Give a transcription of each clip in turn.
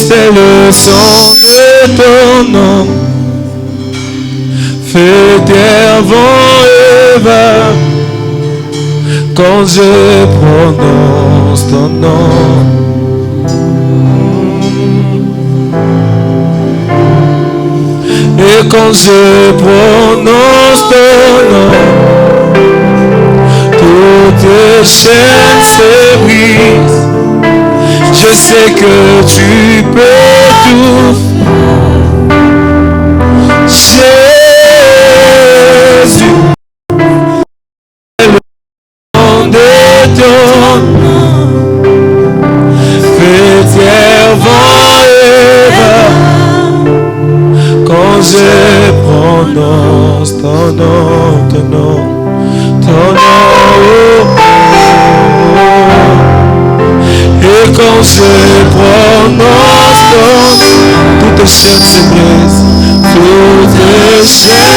c'est le sang de ton nom. Feu, terre, vent et va quand je prononce ton nom. Et quand je prononce ton nom, toutes les chaînes se brisent. Je sais que tu peux tout faire. Jésus, le nom de ton nom, feu, terre, vent et va quand je prononce ton nom, ton nom, ton nom. Et quand je prononce ton nom, toutes les chaînes se brisent, toutes les chaînes.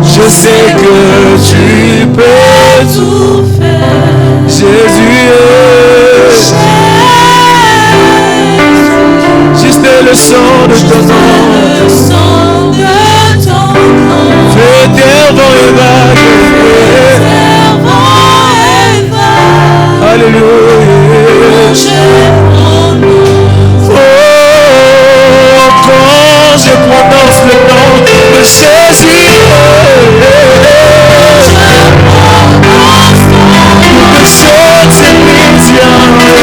Je sais que tu peux tout faire. Jésus, juste le sang de ton nom, feu, terre, vent et vague. Alléluia. Oh, quand je prononce le nom de Jésus, toutes les choses se brisent.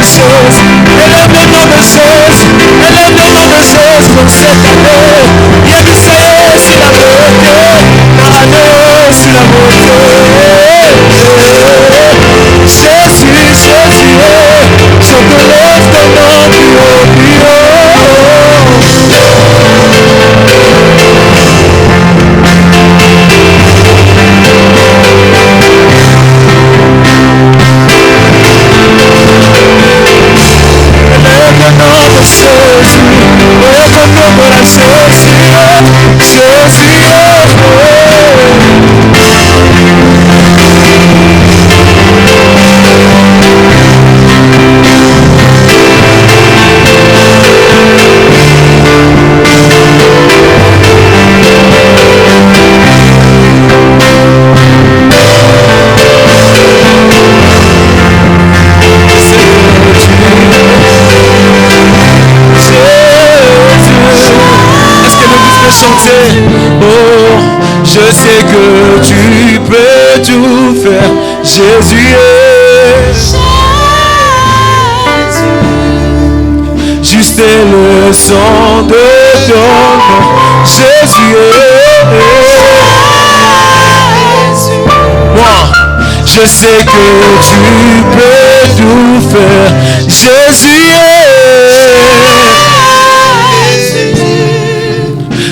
Jésus. Élève le nom de Jésus. Élève le nom de Jésus pour cette année. Yebiseye sur la beauté. Narano sur la beauté. Jésus, Jésus, je te lève ton nom plus haut, plus haut. Je sais que tu peux tout faire, Jésus est juste le sang de ton nom, Jésus est. Moi, je sais que tu peux tout faire, Jésus est.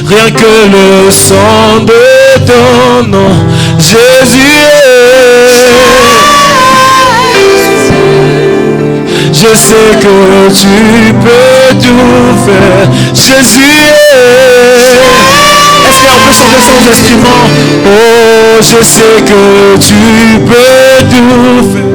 Rien que le sang de ton nom, Jésus est. Je sais que tu peux tout faire, Jésus est. Est-ce qu'on peut chanter sans instrument? Oh, je sais que tu peux tout faire.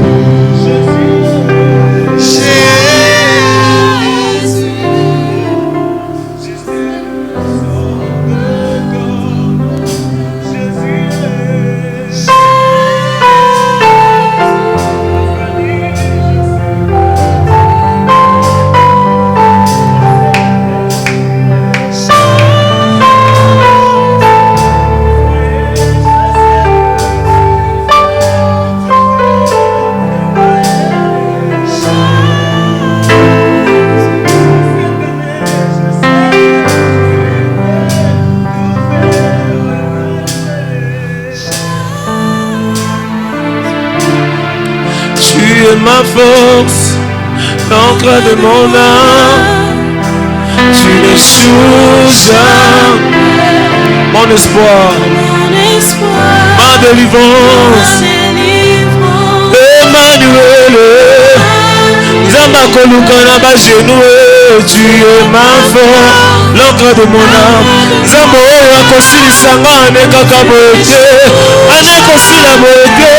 Ma force, l'encre de mon âme, tu n'échoues jamais. Mon espoir, ma délivrance, Emmanuel, Zamba Kolukana ba genou, tu es ma force, l'encre de mon âme. Zamba oya kosili sanga ane kaka bote, ane kosila bote,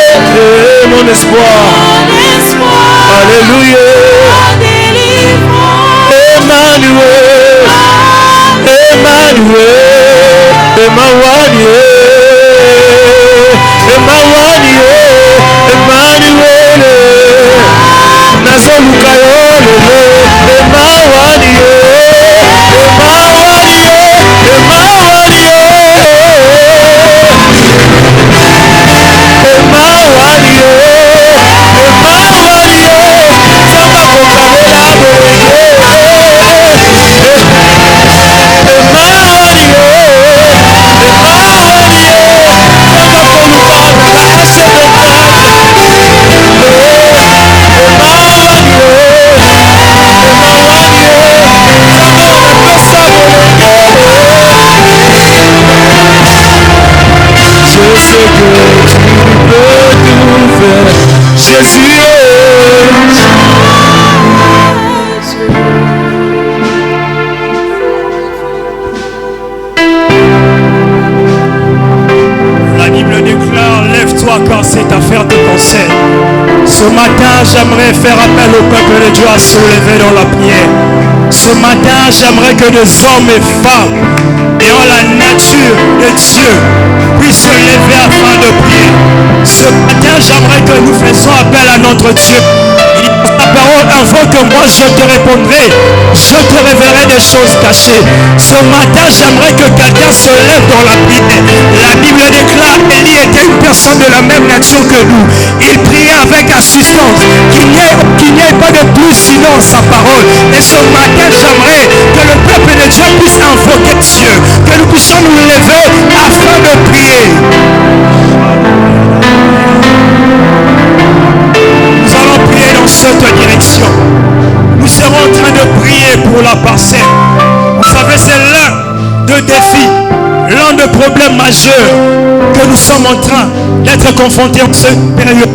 mon espoir. Alléluia. Emmanuel, Emmanuel, Emmanuel, Emmanuel, Nazoluka yo lelo, Emmanuel, Jésus est. La Bible déclare, lève-toi quand cette affaire te concerne. Ce matin, j'aimerais faire appel au peuple de Dieu à se lever dans la prière. Ce matin, j'aimerais que des hommes et femmes ayant la nature de Dieu puissent se lever afin de prier. Ce matin, j'aimerais que nous fassions appel à notre Dieu. Il dit dans sa parole, invoque-moi, je te répondrai. Je te révélerai des choses cachées. Ce matin, j'aimerais que quelqu'un se lève dans la prière. La Bible déclare qu'Élie était une personne de la même nature que nous. Il priait avec assistance. Qu'il n'y ait pas de plus sinon sa parole. Et ce matin, j'aimerais que le peuple de Dieu puisse invoquer Dieu. Que nous puissions nous lever afin de prier. Nous allons prier dans cette direction. Nous serons en train de prier pour la parcelle. Vous savez, c'est l'un des défis, l'un des problèmes majeurs que nous sommes en train d'être confrontés en cette période.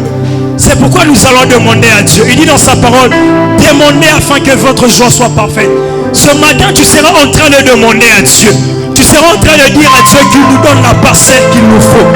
C'est pourquoi nous allons demander à Dieu. Il dit dans sa parole, demandez afin que votre joie soit parfaite. Ce matin, tu seras en train de demander à Dieu. Tu seras en train de dire à Dieu qu'il nous donne la parcelle qu'il nous faut.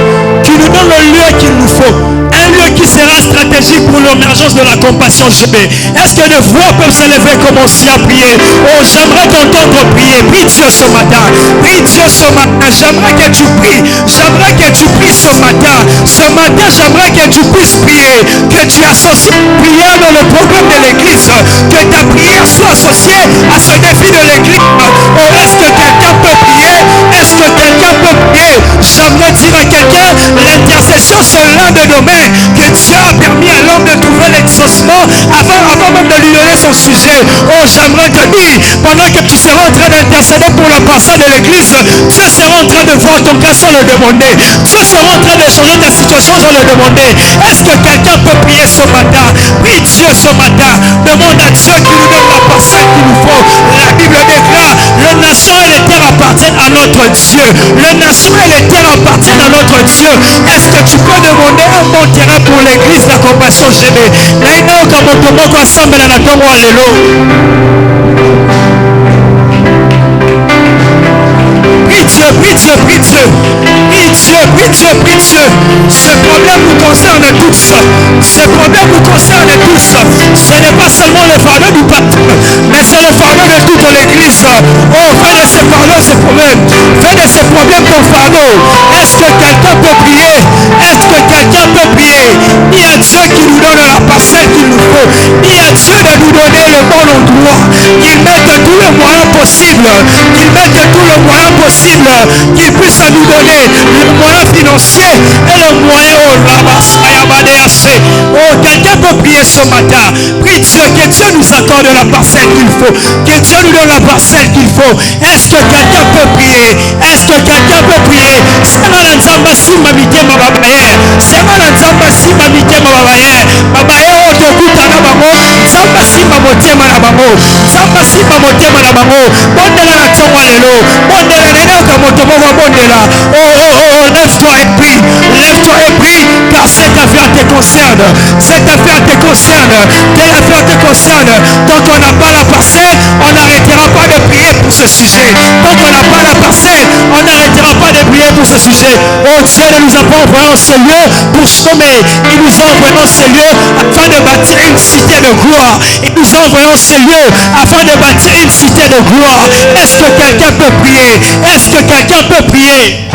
Qu'il nous donne le lieu qu'il nous faut. Un lieu qui sera stratégique pour l'émergence de la compassion GB. Est-ce que les voix peuvent s'élever, commencer à prier? Oh, j'aimerais t'entendre prier. Prie Dieu ce matin. Prie Dieu ce matin. J'aimerais que tu pries. J'aimerais que tu pries ce matin. Ce matin, j'aimerais que tu puisses prier. Que tu associes prière dans le programme de l'église. Que ta prière soit associée à ce défi de l'église. Oh, est-ce que quelqu'un peut prier? Est-ce que quelqu'un peut prier? J'aimerais dire à quelqu'un, l'intercession c'est l'un des domaines que Dieu a permis à l'homme de trouver l'exaucement avant même de lui donner son sujet. Oh, j'aimerais te dire, pendant que tu seras en train d'intercéder pour la personne de l'église, Dieu sera en train de voir ton cas sans le demander. Dieu sera en train de changer ta situation sans le demander. Est-ce que quelqu'un peut prier ce matin? Prie Dieu ce matin. Demande à Dieu qui nous donne la parcelle qu'il nous faut. La Bible déclare, le nation et les terres appartiennent à notre Dieu. Le nation et les terres appartiennent à notre Dieu. Est-ce que tu peux demander un bon terrain pour l'église la compassion GB? Prie Dieu, prie Dieu, prie Dieu. Prie Dieu, prie Dieu, prie Dieu. Ce problème nous concerne tous. Ce problème nous concerne tous. Ce n'est pas seulement le fardeau du pasteur, mais c'est le fardeau de toute l'église. Oh, fais de ce fardeau ce problème. Fais de ce problème ton fardeau. Est-ce que quelqu'un peut prier? Est-ce que quelqu'un peut prier? Ni à Dieu qui nous donne la parcelle qu'il nous faut. Ni à Dieu de nous donner le bon endroit. Qu'il mette tous les moyens possibles. Qu'il mette tous les moyens possibles. Qu'il puisse nous donner le moyen financier et le moyen au Oh, quelqu'un peut prier ce matin. Prie Dieu, que Dieu nous accorde la parcelle qu'il faut. Que Dieu nous donne la parcelle qu'il faut. Est-ce que quelqu'un peut prier? Est-ce que quelqu'un peut prier? C'est mal en Zamba si mamité ma babaye. C'est mal en Zamba si mamité ma babaye. Babaye otokuta na bango. Zamba si mamote ma na bango. Zamba si mamote ma na bango. Bondela na tongo lelo. Bondela nene okamoto moko bondela. Oh, lève-toi et prie. Lève-toi et prie. Car cette affaire te concerne. Cette affaire te concerne. Quelle affaire te concerne? Tant qu'on n'a pas la parcelle, on n'arrêtera pas de prier pour ce sujet. Tant qu'on n'a pas la parcelle, on n'arrêtera pas de prier pour ce sujet. Oh, Dieu ne nous a pas envoyé en ce lieu pour chômer. Il nous a envoyé en ce lieu afin de bâtir une cité de gloire. Il nous a envoyé en ce lieu afin de bâtir une cité de gloire. Est-ce que quelqu'un peut prier? Est-ce que quelqu'un peut prier?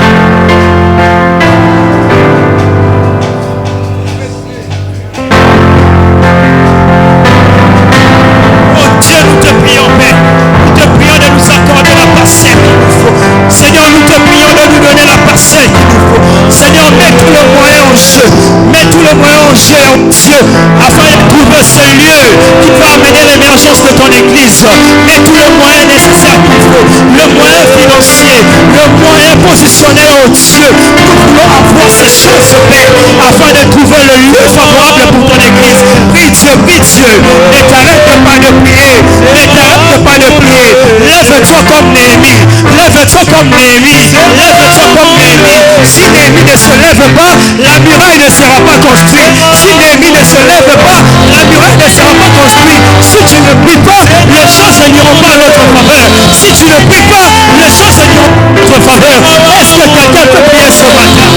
Dieu, nous te prions, Père. Nous te prions de nous accorder la parcelle qu'il nous faut. Seigneur, nous te prions de nous donner la parcelle qu'il nous faut. Seigneur, mets tout le moyen en jeu. Mets tout le moyen en jeu, oh Dieu, afin de trouver ce lieu qui va amener l'émergence de ton église. Mets tout le moyen nécessaire qu'il faut. Le moyen financier, le moyen positionnel, oh Dieu. Nous voulons avoir ces choses, Père, afin de trouver le lieu favorable pour ton église. Prie Dieu, prie Dieu. Ne t'arrête pas de prier. Ne t'arrête pas de prier. Lève-toi comme Néhémie. Lève-toi comme Néhémie. Lève-toi comme Néhémie. Si Néhémie ne se lève pas, la muraille ne sera pas construite. Si Néhémie ne se lève pas, la muraille ne sera pas construite. Si tu ne pries pas, les choses n'iront pas à notre faveur. Si tu ne pries pas, les choses n'iront pas à notre faveur. Est-ce que quelqu'un peut prier ce matin?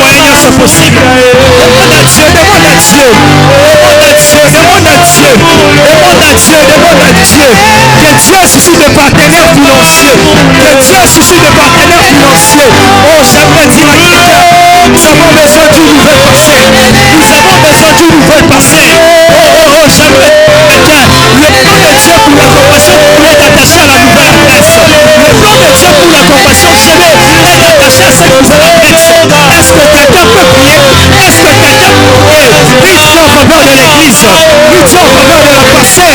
Oh, c'est possible. Demande à Dieu, demande à Dieu. Demande à Dieu. Demande à Dieu. Demande à Dieu. Que Dieu suscite des partenaires financiers. Que Dieu suscite des partenaires financiers. Oh, j'aimerais dire à quelqu'un, nous avons besoin d'une nouvelle passée. Nous avons besoin d'une nouvelle passée. Oh, j'aimerais dire à quelqu'un, le plan de Dieu pour la compassion est attaché à la nouvelle adresse. Le plan de Dieu pour la compassion chez nous est attaché à cette nouvelle adresse. Est-ce que quelqu'un peut prier? Est-ce que quelqu'un peut prier? Prie Dieu en faveur de l'église. Prie Dieu en faveur de la passée.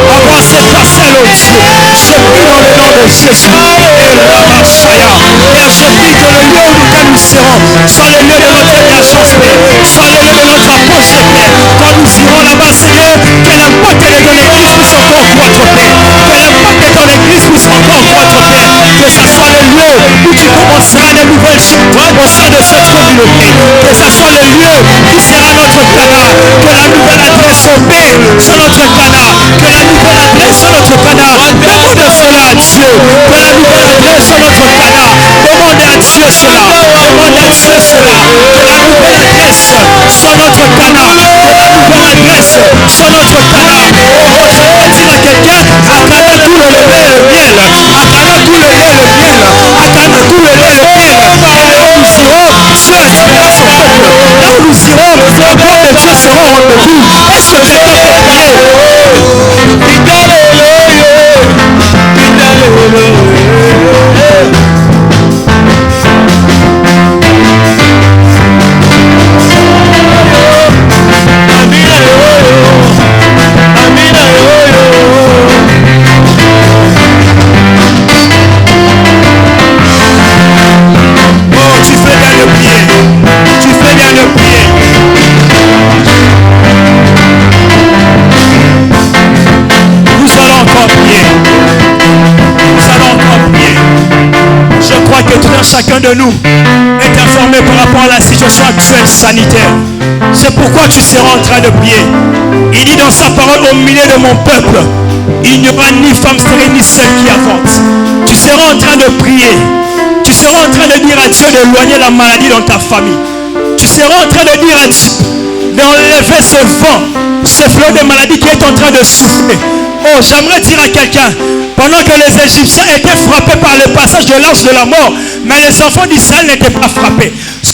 Avoir cette parcelle au Dieu. Je prie dans le nom de Jésus. Et Ramachaya. Et je prie que le lieu où nous serons soit le lieu de notre émergence, soit le lieu de notre approche de paix. Quand nous irons là-bas, Seigneur, que l'impact de ton église puisse encore croître, Père. Que l'impact de ton église puisse encore croître, Père. Que ce soit le lieu où tu commenceras de nouvelles choses au sein de cette communauté. Que ce soit le lieu qui sera notre canal. Que la nouvelle adresse au Père sur notre canal. Que la nouvelle adresse sur notre canal. Demande cela à Dieu. Que la nouvelle adresse sur notre canal. Demande à Dieu cela. Demande à Dieu cela. Que la nouvelle adresse sur notre canal. Que la nouvelle adresse sur notre canal. Oh, j'aimerais dire à quelqu'un, à travers tout le lait et le miel. À travers tout le lait et le miel. À travers tout le lait et le miel. Et là où nous irons, Dieu restaurera son peuple. Là où nous irons, le peuple de Dieu sera en debout. Est-ce que quelqu'un peut prier? Chacun de nous est informé par rapport à la situation actuelle sanitaire. C'est pourquoi tu seras en train de prier. Il dit dans sa parole, au milieu de mon peuple, il n'y aura ni femme stérile ni seule qui avance. Tu seras en train de prier. Tu seras en train de dire à Dieu d'éloigner la maladie dans ta famille. Tu seras en train de dire à Dieu d'enlever ce vent, ce flot de maladie qui est en train de souffler. Oh, j'aimerais dire à quelqu'un, pendant que les Égyptiens étaient frappés par le passage de l'ange de la mort, mais les enfants d'Israël n'étaient pas frappés.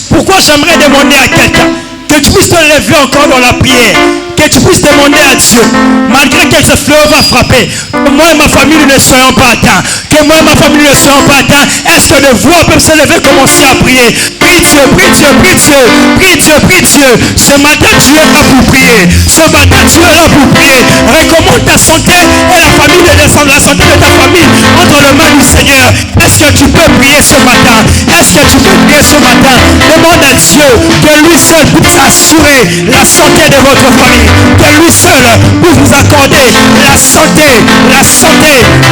Pourquoi j'aimerais demander à quelqu'un que tu puisses te lever encore dans la prière, que tu puisses demander à Dieu, malgré que ce fleuve va frapper, que moi et ma famille ne soyons pas atteints, que moi et ma famille ne soyons pas atteints. Est-ce que les voix peuvent se lever, commencer à prier? Prie Dieu, prie Dieu, prie Dieu, prie Dieu, prie Dieu. Ce matin tu es là pour prier. Ce matin tu es là pour prier. Recommande ta santé et la famille de descendre, la santé de ta famille entre les mains du Seigneur. Est-ce que tu peux prier ce matin? Est-ce que tu peux prier ce matin? Demande à Dieu que lui seul puisse assurer la santé de votre famille, que lui seul puisse vous accorder la santé,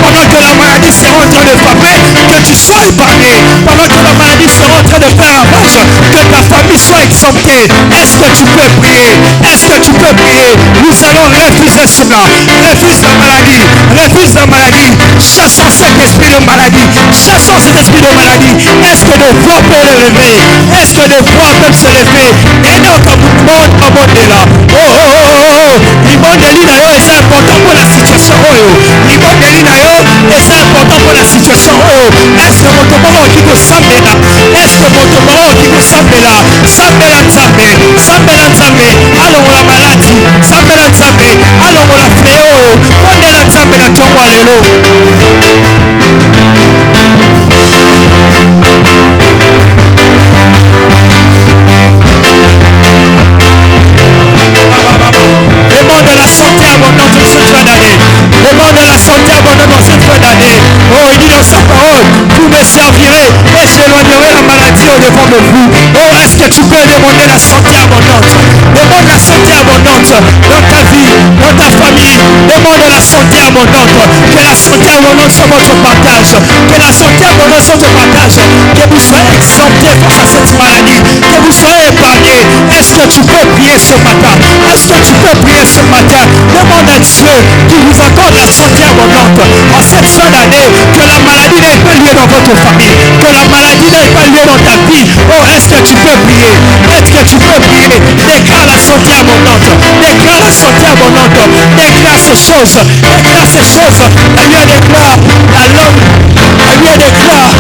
pendant que la maladie sera en train de frapper, que tu sois épargné, pendant que la maladie sera en train de faire ravage, que ta famille soit exemptée. Est-ce que tu peux prier? Est-ce que tu peux prier? Nous allons refuser cela. Refuse la maladie, refuse la maladie. Chassons cet esprit de maladie, chassons cet esprit de maladie. Est-ce que les voix peuvent le lever? Est-ce que les voix peuvent se lever? Et non, comme tout le monde est là. Oh, oh, oh, oh, oh. L'immondelie d'ailleurs est important pour la situation. L'immondelie d'ailleurs est important pour la situation. Est-ce que mon tombeau qui vous semble là? Est-ce que mon tombeau qui vous semble là? Sambela nzambe, sambela nzambe. Allons la maladie, sambela nzambe. Allons la fléau. Pondela nzambe na tongo lelo. Demande la santé abondante dans cette fin d'année. Demande la santé abondante dans cette fin d'année. Oh, il dit dans sa parole, vous me servirez et j'éloignerai la maladie au-devant de vous. Oh, est-ce que tu peux demander la santé abondante? Demande la santé abondante dans ta vie, dans ta famille. Demande la santé abondante. Que la santé abondante soit votre partage. Que la santé abondante soit votre partage. Que vous soyez exempté face à cette maladie. Que vous soyez épargné. Est-ce que tu peux prier ce matin? Est-ce que tu peux prier ce matin? Demande à Dieu qui vous accorde la santé abondante en cette fin d'année. Que la maladie n'ait pas lieu dans votre famille. Que la maladie n'ait pas lieu dans ta vie. Oh, est-ce que tu peux prier? Est-ce que tu peux prier? Déclare la santé abondante. Déclare la santé abondante. Déclare ces choses. Déclare ces choses. La Bible déclare la langue. La Bible déclare.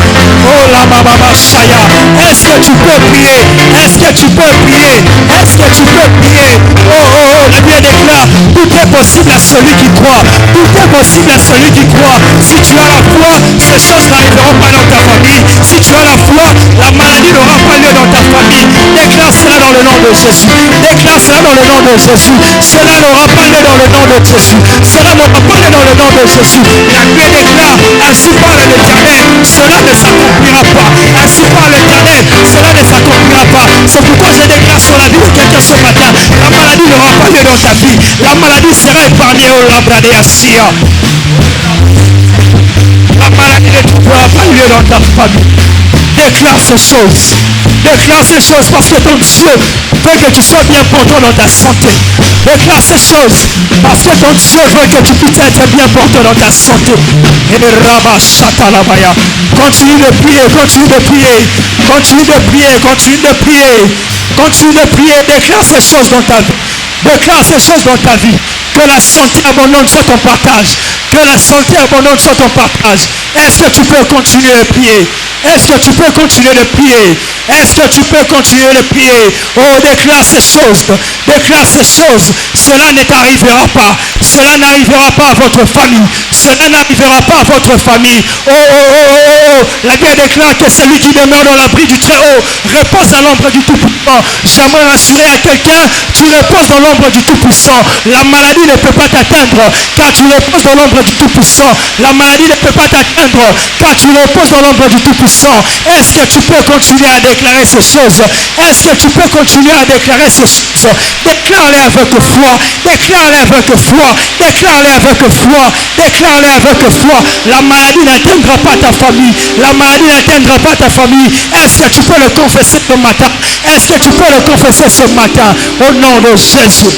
Oh la mama shaya. Est-ce que tu peux prier? Est-ce que tu peux prier? Est-ce que tu peux prier? Oh, la Bible déclare. Tout est possible à celui qui croit. Tout est possible à celui qui croit. Si tu as la foi, ces choses n'arriveront pas dans ta famille. Si tu as la foi, la maladie n'aura pas lieu dans ta famille. Déclare cela dans le nom de Jésus. Déclare cela dans le nom de Jésus. Cela n'aura pas lieu dans le nom de Jésus. Cela n'aura pas lieu dans le nom de Jésus. La Bible déclare, ainsi parle l'Éternel, cela ne s'accomplira pas. Ainsi parle l'Éternel, cela ne s'accomplira pas. C'est pourquoi je déclare sur la vie de quelqu'un ce matin, la maladie n'aura pas lieu dans ta vie. La maladie sera épargnée au Labradéasia. La maladie ne trouvera pas lieu dans ta famille. Déclare ces choses. Déclare ces choses parce que ton Dieu veut que tu sois bien portant dans ta santé. Déclare ces choses parce que ton Dieu veut que tu puisses être bien portant dans ta santé. Et le rabat chatalabaya. Continue de prier, continue de prier, continue de prier, continue de prier, continue de prier. Déclare ces choses dans ta vie. Déclare ces choses dans ta vie. Que la santé abondante soit ton partage. Que la santé abondante soit ton partage. Est-ce que tu peux continuer de prier? Est-ce que tu peux continuer de prier? Est-ce que tu peux continuer de prier? Oh, déclare ces choses. Déclare ces choses. Cela ne t'arrivera pas. Cela n'arrivera pas à votre famille. Cela n'arrivera pas à votre famille. Oh. La Bible déclare que celui qui demeure dans l'abri du Très-Haut repose à l'ombre du Tout-Puissant. J'aimerais rassurer à quelqu'un, tu reposes dans l'ombre du Tout-Puissant. La maladie ne peut pas t'atteindre car tu reposes dans l'ombre du Tout-Puissant. La maladie ne peut pas t'atteindre car tu reposes dans l'ombre du Tout-Puissant. Est-ce que tu peux continuer à déclarer ces choses? Est-ce que tu peux continuer à déclarer ces choses? Déclare-les avec foi. Déclare-les avec foi. Déclare-les avec foi. Déclare-les avec foi. La maladie n'atteindra pas ta famille. La maladie n'atteindra pas ta famille. Est-ce que tu peux le confesser ce matin? Est-ce que tu peux le confesser ce matin? Au nom de Jésus.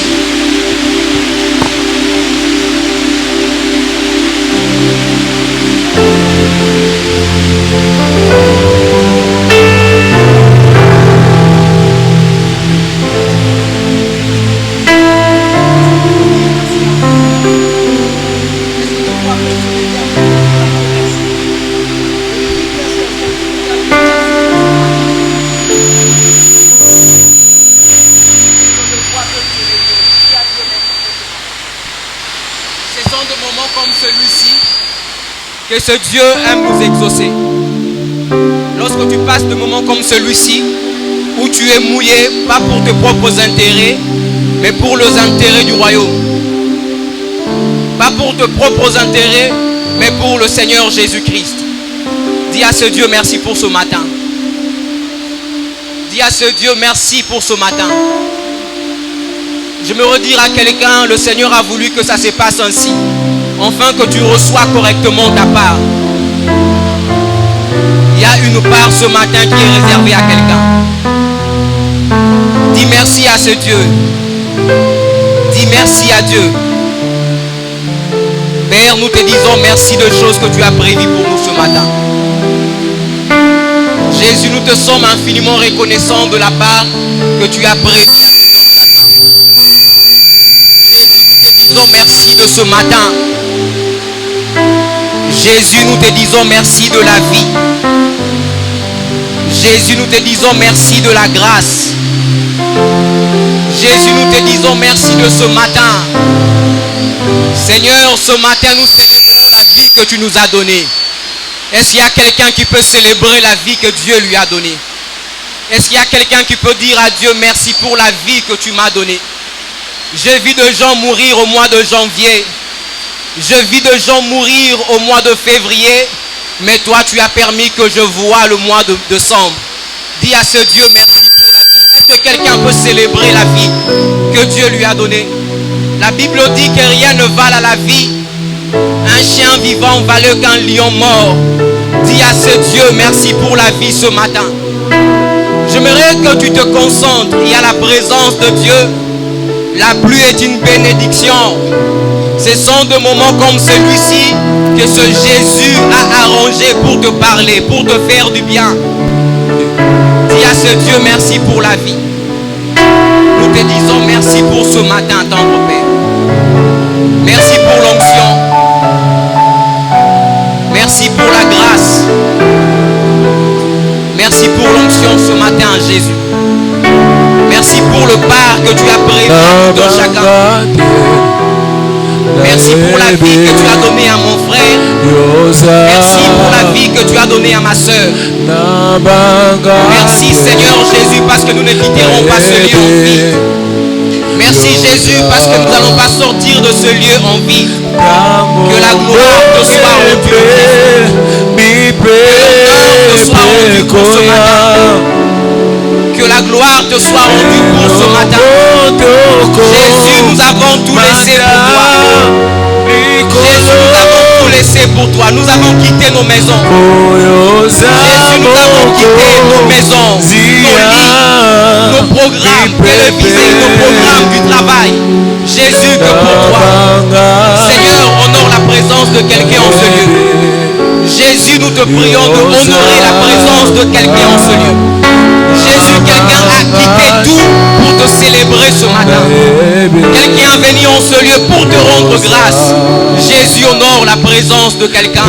Que ce Dieu aime nous exaucer. Lorsque tu passes de moments comme celui-ci, où tu es mouillé, pas pour tes propres intérêts, mais pour les intérêts du royaume. Pas pour tes propres intérêts, mais pour le Seigneur Jésus-Christ. Dis à ce Dieu merci pour ce matin. Dis à ce Dieu merci pour ce matin. Je me redire à quelqu'un, le Seigneur a voulu que ça se passe ainsi. Enfin que tu reçois correctement ta part. Il y a une part ce matin qui est réservée à quelqu'un. Dis merci à ce Dieu. Dis merci à Dieu. Père, nous te disons merci de choses que tu as prévues pour nous ce matin. Jésus, nous te sommes infiniment reconnaissants de la part que tu as prévue dans ta main. Jésus, nous te disons merci de ce matin. Jésus, nous te disons merci de la vie. Jésus, nous te disons merci de la grâce. Jésus, nous te disons merci de ce matin. Seigneur, ce matin, nous célébrons la vie que tu nous as donnée. Est-ce qu'il y a quelqu'un qui peut célébrer la vie que Dieu lui a donnée? Est-ce qu'il y a quelqu'un qui peut dire à Dieu merci pour la vie que tu m'as donnée? J'ai vu de gens mourir au mois de janvier. Je vis de gens mourir au mois de février, mais toi tu as permis que je voie le mois de décembre. Dis à ce Dieu merci pour la vie. Est-ce que quelqu'un peut célébrer la vie que Dieu lui a donnée? La Bible dit que rien ne vale à la vie un chien vivant valeur qu'un lion mort. Dis à ce Dieu merci pour la vie ce matin. J'aimerais que tu te concentres. Il y a la présence de Dieu. La pluie est une bénédiction. Ce sont des moments comme celui-ci que ce Jésus a arrangé pour te parler, pour te faire du bien. Dis à ce Dieu merci pour la vie. Nous te disons merci pour ce matin, tendre Père. Merci pour l'onction. Merci pour la grâce. Merci pour l'onction ce matin, Jésus. Merci pour le part que tu as prévu de chacun. Merci pour la vie que tu as donnée à mon frère. Merci pour la vie que tu as donnée à ma soeur. Merci Seigneur Jésus parce que nous ne quitterons pas ce lieu en vie. Merci Jésus parce que nous n'allons pas sortir de ce lieu en vie. Que la gloire te soit rendue. Que l'honneur te soit rendu pour ce matin. Que la gloire te soit rendue pour ce matin. Jésus, nous avons tout laissé pour toi. Jésus, nous avons tout laissé pour toi. Nous avons quitté nos maisons. Jésus, nous avons quitté nos maisons, nos lits, nos programmes télévisés, nos programmes du travail. Jésus, que pour toi. Seigneur, honore la présence de quelqu'un en ce lieu. Jésus, nous te prions de honorer la présence de quelqu'un en ce lieu. Jésus, quelqu'un a quitté tout pour te célébrer ce matin. Quelqu'un est venu en ce lieu pour te rendre grâce. Jésus, honore la présence de quelqu'un.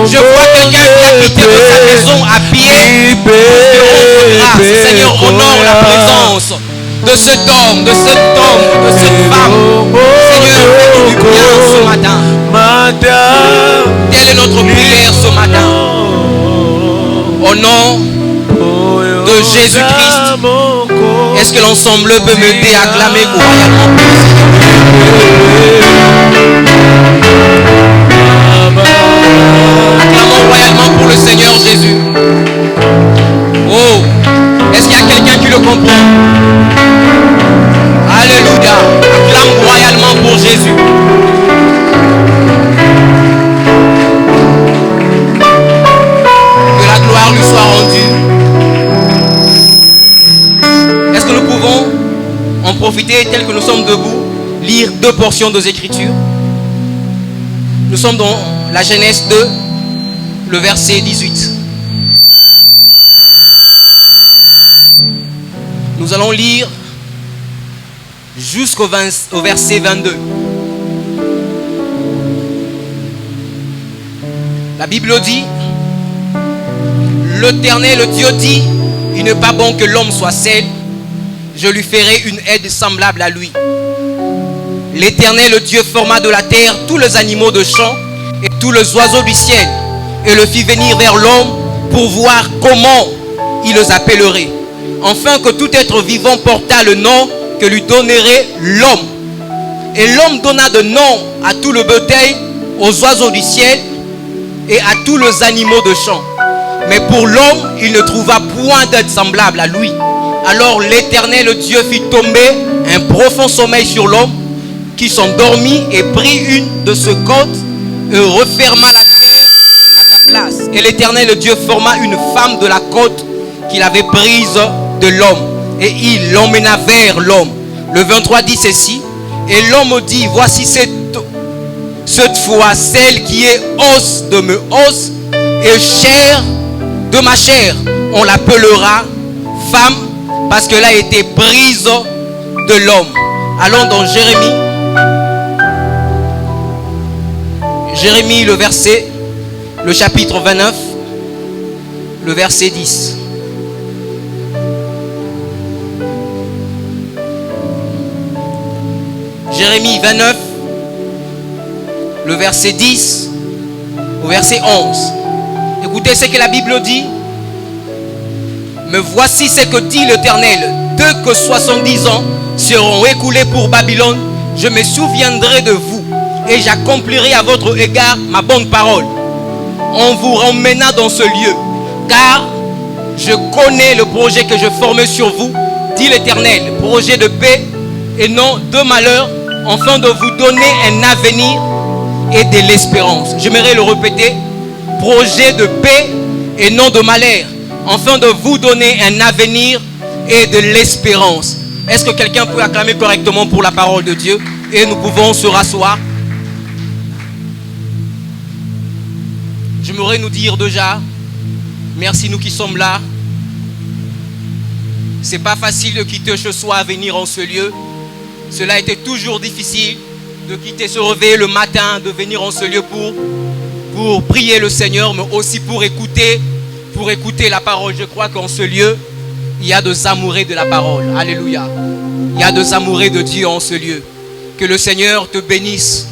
Je vois quelqu'un qui a quitté de sa maison à pied pour te rendre grâce. Seigneur, honore la présence de cet homme, de cette femme. Seigneur, fais-nous du bien ce matin. Telle est notre prière ce matin. Au nom de Jésus-Christ, est-ce que l'ensemble peut m'aider à acclamer royalement pour le Seigneur? Acclamons royalement pour le Seigneur Jésus. Oh, est-ce qu'il y a quelqu'un qui le comprend? Alléluia. Acclame royalement pour Jésus. Que la gloire lui soit rendue. Est-ce que nous pouvons en profiter tel que nous sommes debout, lire deux portions des Écritures? Nous sommes dans la Genèse 2, le verset 18. Nous allons lire jusqu'au verset 22. La Bible dit, l'Éternel Dieu dit, il n'est pas bon que l'homme soit seul, je lui ferai une aide semblable à lui. L'Éternel Dieu forma de la terre tous les animaux de champ et tous les oiseaux du ciel et le fit venir vers l'homme pour voir comment il les appellerait, afin que tout être vivant portât le nom que lui donnerait l'homme. Et l'homme donna de nom à tout le bétail, aux oiseaux du ciel et à tous les animaux de champ. Mais pour l'homme, il ne trouva point d'aide semblable à lui. Alors l'Éternel Dieu fit tomber un profond sommeil sur l'homme, qui s'endormit et prit une de ses côtes et referma la terre à sa place. Et l'Éternel Dieu forma une femme de la côte qu'il avait prise de l'homme, et il l'emmena vers l'homme. Le 23 dit ceci, et l'homme dit, voici cette fois celle qui est os de mes os et chair de ma chair. On l'appellera femme parce qu'elle a été prise de l'homme. Allons dans Jérémie le chapitre 29, le verset 10. Jérémie 29, le verset 10 au verset 11. Écoutez ce que la Bible dit. Mais voici ce que dit l'Éternel. Dès que 70 ans seront écoulés pour Babylone, je me souviendrai de vous et j'accomplirai à votre égard ma bonne parole en vous ramena dans ce lieu. Car Je connais le projet que je formais sur vous, dit l'Éternel, projet de paix et non de malheur, afin de vous donner un avenir et de l'espérance. J'aimerais le répéter, projet de paix et non de malheur, afin de vous donner un avenir et de l'espérance. Est-ce que quelqu'un peut acclamer correctement pour la parole de Dieu? Et nous pouvons se rasseoir. J'aimerais nous dire déjà, merci nous qui sommes là. C'est pas facile de quitter ce soir, venir en ce lieu. Cela a été toujours difficile de quitter, se réveiller le matin, de venir en ce lieu pour prier le Seigneur, mais aussi pour écouter la parole. Je crois qu'en ce lieu, il y a des amoureux de la parole. Alléluia. Il y a des amoureux de Dieu en ce lieu. Que le Seigneur te bénisse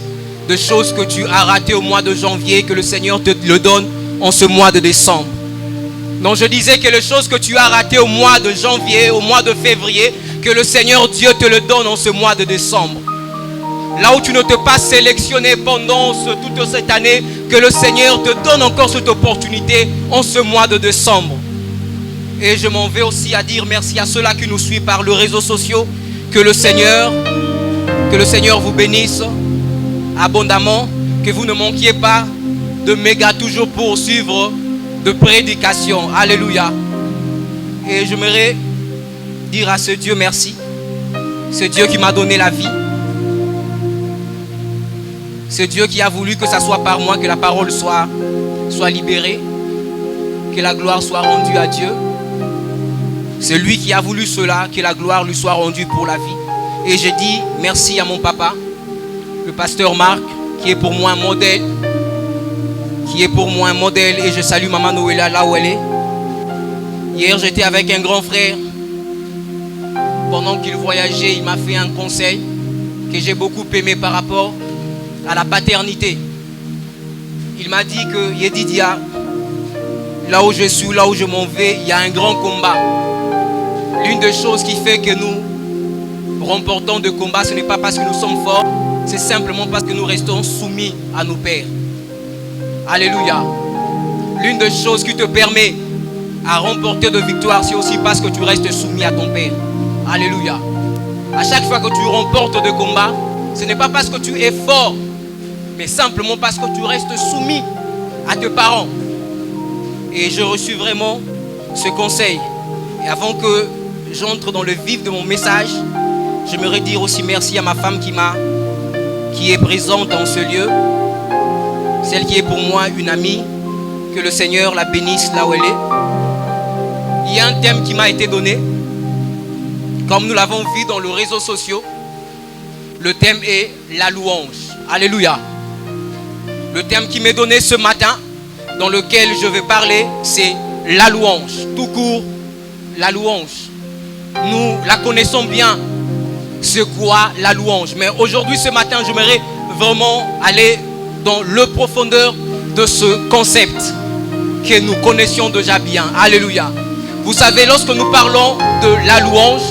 de choses que tu as ratées au mois de janvier, que le Seigneur te le donne en ce mois de décembre. Non, je disais que les choses que tu as ratées au mois de janvier, au mois de février, que le Seigneur Dieu te le donne en ce mois de décembre. Là où tu ne t'es pas sélectionné pendant toute cette année, que le Seigneur te donne encore cette opportunité en ce mois de décembre. Et je m'en vais aussi à dire merci à ceux-là qui nous suivent par les réseaux sociaux. Que le Seigneur vous bénisse abondamment. Que vous ne manquiez pas de méga toujours poursuivre de prédication. Alléluia. Et j'aimerais dire à ce Dieu merci. Ce Dieu qui m'a donné la vie. Ce Dieu qui a voulu que ça soit par moi que la parole soit libérée. Que la gloire soit rendue à Dieu. C'est lui qui a voulu cela, que la gloire lui soit rendue pour la vie. Et je dis merci à mon papa, le pasteur Marc, qui est pour moi un modèle. Et je salue maman Noëlla là où elle est. Hier j'étais avec un grand frère. Pendant qu'il voyageait, il m'a fait un conseil que j'ai beaucoup aimé par rapport à la paternité. Il m'a dit que Yedidia, là où je suis, là où je m'en vais, il y a un grand combat. L'une des choses qui fait que nous remportons de combat, ce n'est pas parce que nous sommes forts, c'est simplement parce que nous restons soumis à nos pères. Alléluia. L'une des choses qui te permet à remporter de victoire, c'est aussi parce que tu restes soumis à ton père. Alléluia. À chaque fois que tu remportes de combat, ce n'est pas parce que tu es fort, mais simplement parce que tu restes soumis à tes parents. Et je reçus vraiment ce conseil. Et avant que j'entre dans le vif de mon message, j'aimerais dire aussi merci à ma femme qui est présente en ce lieu. Celle qui est pour moi une amie. Que le Seigneur la bénisse là où elle est. Il y a un thème qui m'a été donné. Comme nous l'avons vu dans les réseaux sociaux. Le thème est la louange. Alléluia. Le thème qui m'est donné ce matin, dans lequel je vais parler, c'est la louange. Tout court, la louange. Nous la connaissons bien, c'est quoi la louange. Mais aujourd'hui, ce matin, j'aimerais vraiment aller dans le profondeur de ce concept que nous connaissions déjà bien. Alléluia. Vous savez, lorsque nous parlons de la louange,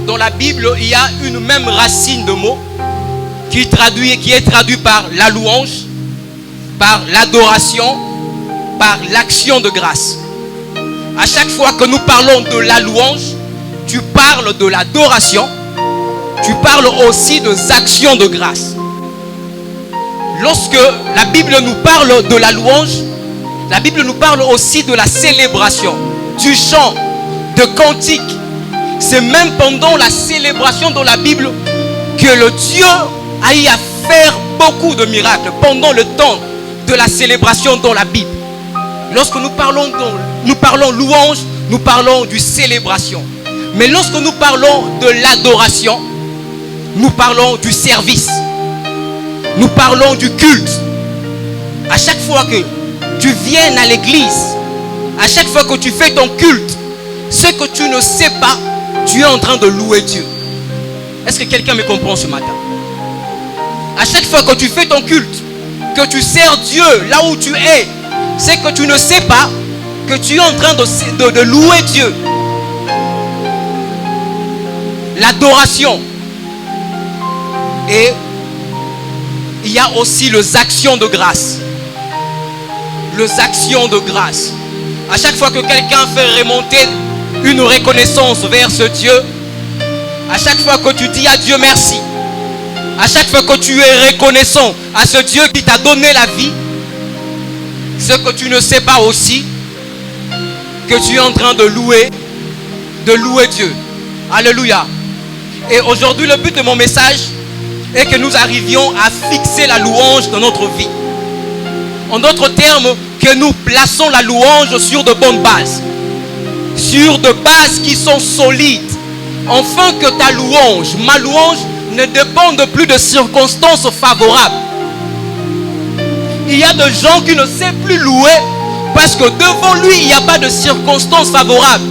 dans la Bible, il y a une même racine de mots qui est traduit par la louange, par l'adoration, par l'action de grâce. À chaque fois que nous parlons de la louange, tu parles de l'adoration, tu parles aussi des actions de grâce. Lorsque la Bible nous parle de la louange, la Bible nous parle aussi de la célébration, du chant, de cantique. C'est même pendant la célébration dans la Bible que le Dieu a eu à faire beaucoup de miracles. Pendant le temps de la célébration dans la Bible. Lorsque nous parlons louange, nous parlons de célébration. Mais lorsque nous parlons de l'adoration, nous parlons du service. Nous parlons du culte. À chaque fois que tu viens à l'église, à chaque fois que tu fais ton culte, ce que tu ne sais pas, tu es en train de louer Dieu. Est-ce que quelqu'un me comprend ce matin? À chaque fois que tu fais ton culte, que tu sers Dieu là où tu es, c'est que tu ne sais pas que tu es en train de louer Dieu. L'adoration. Et il y a aussi les actions de grâce. Les actions de grâce. À chaque fois que quelqu'un fait remonter une reconnaissance vers ce Dieu, à chaque fois que tu dis à Dieu merci, à chaque fois que tu es reconnaissant à ce Dieu qui t'a donné la vie, ce que tu ne sais pas aussi, que tu es en train de louer Dieu. Alléluia. Et aujourd'hui, le but de mon message est que nous arrivions à fixer la louange dans notre vie. En d'autres termes, que nous plaçons la louange sur de bonnes bases. Sur de bases qui sont solides. Afin que ta louange, ma louange, ne dépende plus de circonstances favorables. Il y a des gens qui ne savent plus louer parce que devant lui, il n'y a pas de circonstances favorables.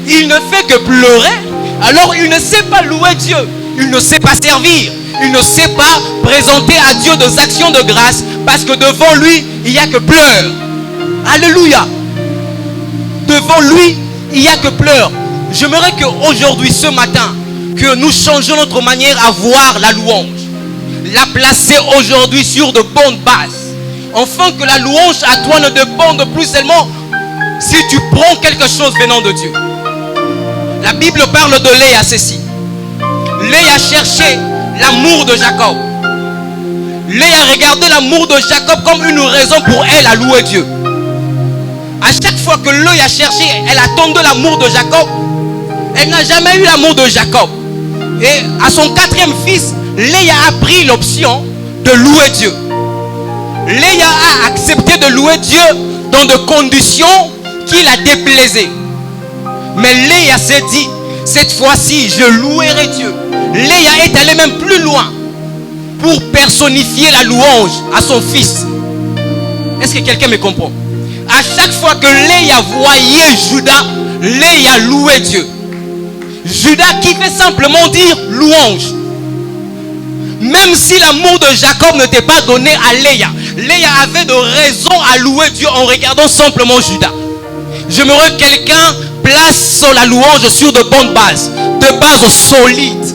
Il ne fait que pleurer. Alors il ne sait pas louer Dieu. Il ne sait pas servir. Il ne sait pas présenter à Dieu des actions de grâce parce que devant lui, il n'y a que pleurs. Alléluia. Devant lui, il n'y a que pleurs. J'aimerais qu'aujourd'hui, ce matin, que nous changeons notre manière à voir la louange. La placer aujourd'hui sur de bonnes bases. Afin que la louange à toi ne dépende plus seulement si tu prends quelque chose venant de Dieu. La Bible parle de Léa ceci. Léa cherchait l'amour de Jacob. Léa regardait l'amour de Jacob comme une raison pour elle à louer Dieu. À chaque fois que Léa cherchait, elle attendait l'amour de Jacob. Elle n'a jamais eu l'amour de Jacob. Et à son 4e fils, Léa a pris l'option de louer Dieu. Léa a accepté de louer Dieu dans des conditions qui la déplaisaient. Mais Léa s'est dit, cette fois-ci, je louerai Dieu. Léa est allée même plus loin pour personnifier la louange à son fils. Est-ce que quelqu'un me comprend? À chaque fois que Léa voyait Judas, Léa louait Dieu. Judas qui fait simplement dire louange. Même si l'amour de Jacob n'était pas donné à Léa, Léa avait de raisons à louer Dieu en regardant simplement Judas. J'aimerais que quelqu'un place la louange sur de bonnes bases, de bases solides.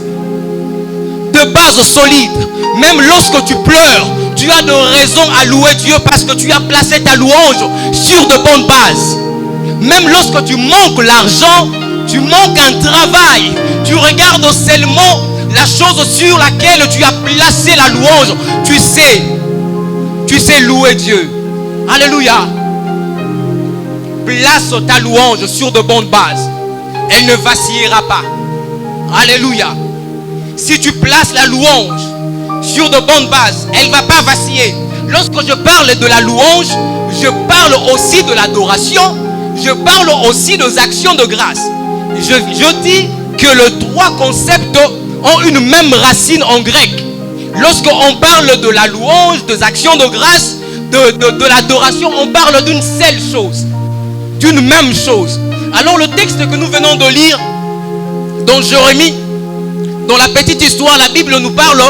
De bases solides. Même lorsque tu pleures, tu as de raisons à louer Dieu parce que tu as placé ta louange sur de bonnes bases. Même lorsque tu manques l'argent, tu manques un travail, tu regardes seulement la chose sur laquelle tu as placé la louange. Tu sais louer Dieu. Alléluia. Place ta louange sur de bonnes bases. Elle ne vacillera pas. Alléluia. Si tu places la louange sur de bonnes bases, elle ne va pas vaciller. Lorsque je parle de la louange, je parle aussi de l'adoration. Je parle aussi des actions de grâce. Je dis que les trois concepts ont une même racine en grec. Lorsqu'on parle de la louange, des actions de grâce, de l'adoration, on parle d'une seule chose. D'une même chose. Alors le texte que nous venons de lire dans Jérémie, dans la petite histoire, la Bible nous parle.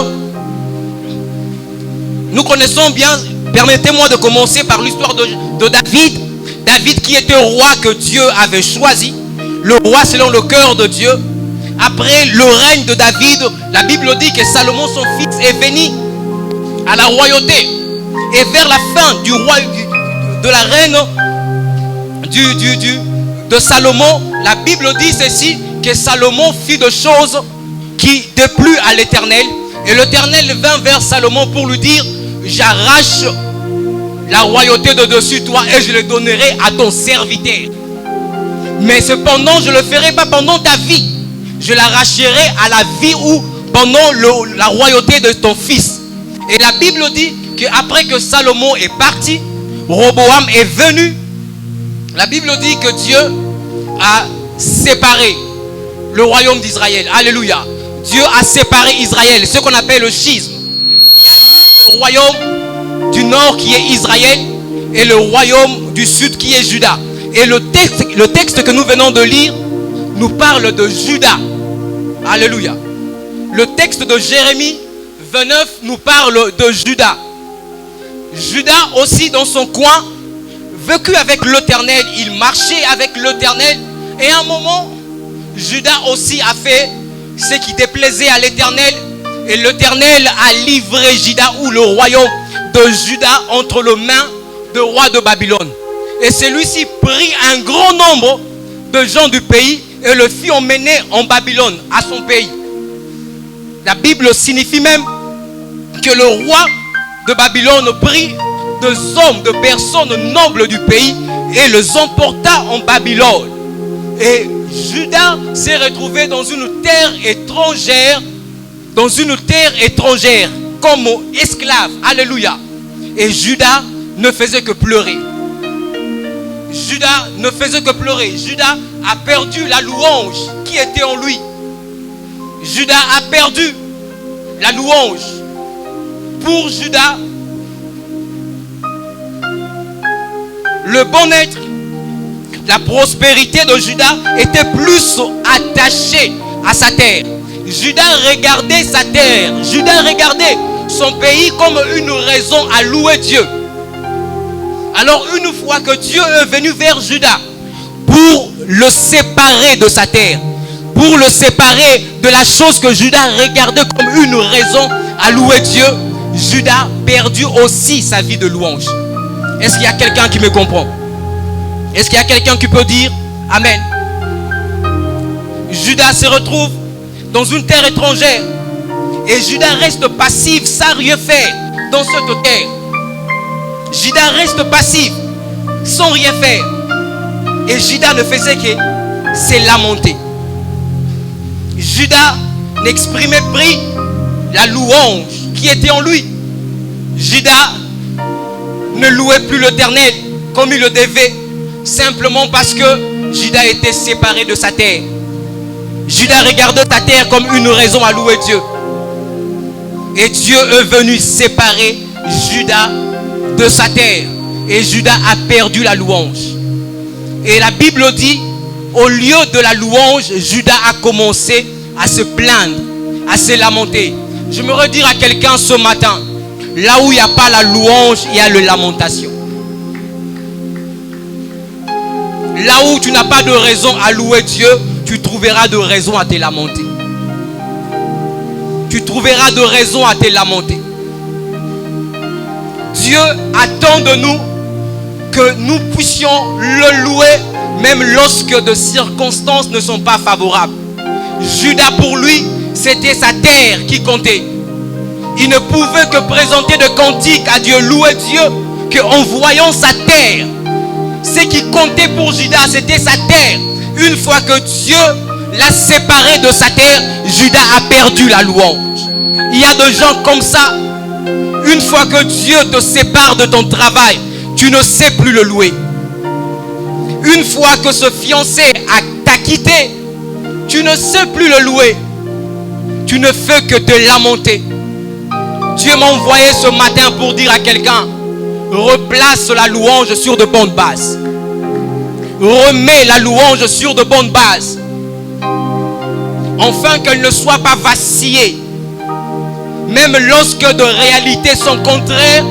Nous connaissons bien, permettez-moi de commencer par l'histoire de David. David qui était roi que Dieu avait choisi. Le roi selon le cœur de Dieu. Après le règne de David, la Bible dit que Salomon, son fils, est venu à la royauté. Et vers la fin du roi, de la reine de Salomon, la Bible dit ceci, que Salomon fit des choses qui déplut à l'Éternel. Et l'Éternel vint vers Salomon pour lui dire, j'arrache la royauté de dessus toi et je le donnerai à ton serviteur. Mais cependant, je ne le ferai pas pendant ta vie. Je l'arracherai à la vie ou pendant la royauté de ton fils. Et la Bible dit qu'après que Salomon est parti, Roboam est venu. La Bible dit que Dieu a séparé le royaume d'Israël. Alléluia. Dieu a séparé Israël, ce qu'on appelle le schisme. Le royaume du nord qui est Israël et le royaume du sud qui est Juda. Et le texte que nous venons de lire nous parle de Juda. Alléluia. Le texte de Jérémie 29 nous parle de Juda. Juda aussi dans son coin, vécu avec l'Éternel, il marchait avec l'Éternel. Et à un moment, Juda aussi a fait ce qui déplaisait à l'Éternel. Et l'Éternel a livré Juda ou le royaume de Juda entre les mains du roi de Babylone. Et celui-ci prit un grand nombre de gens du pays et le fit emmener en Babylone, à son pays. La Bible signifie même que le roi de Babylone prit des hommes, de personnes nobles du pays et les emporta en Babylone. Et Judas s'est retrouvé dans une terre étrangère, comme esclave. Alléluia. Et Judas ne faisait que pleurer. Judas ne faisait que pleurer. Judas a perdu la louange qui était en lui. Judas a perdu la louange. Pour Judas, le bon-être, la prospérité de Judas était plus attachée à sa terre. Judas regardait sa terre. Judas regardait son pays comme une raison à louer Dieu. Alors une fois que Dieu est venu vers Judas pour le séparer de sa terre, pour le séparer de la chose que Judas regardait comme une raison à louer Dieu, Judas perdit aussi sa vie de louange. Est-ce qu'il y a quelqu'un qui me comprend? Est-ce qu'il y a quelqu'un qui peut dire Amen? Judas se retrouve dans une terre étrangère et Judas reste passif sans rien faire dans cette terre. Judas reste passif sans rien faire. Et Judas ne faisait que se lamenter. Judas n'exprimait plus la louange qui était en lui. Judas ne louait plus l'Éternel comme il le devait, simplement parce que Judas était séparé de sa terre. Judas regardait sa terre comme une raison à louer Dieu. Et Dieu est venu séparer Judas de sa terre. Et Judas a perdu la louange. Et la Bible dit, au lieu de la louange, Judas a commencé à se plaindre, à se lamenter. Je me redire à quelqu'un ce matin, là où il n'y a pas la louange, il y a la lamentation. Là où tu n'as pas de raison à louer Dieu, tu trouveras de raisons à te lamenter. Tu trouveras de raisons à te lamenter. Dieu attend de nous que nous puissions le louer même lorsque de circonstances ne sont pas favorables. Judas, pour lui, c'était sa terre qui comptait. Il ne pouvait que présenter de cantiques à Dieu, louer Dieu, qu'en voyant sa terre. Ce qui comptait pour Judas, c'était sa terre. Une fois que Dieu l'a séparé de sa terre, Judas a perdu la louange. Il y a des gens comme ça. Une fois que Dieu te sépare de ton travail, tu ne sais plus le louer. Une fois que ce fiancé t'a quitté, tu ne sais plus le louer. Tu ne fais que te lamenter. Dieu m'a envoyé ce matin pour dire à quelqu'un, replace la louange sur de bonnes bases. Remets la louange sur de bonnes bases. Afin qu'elle ne soit pas vacillée. Même lorsque de réalités sont contraires,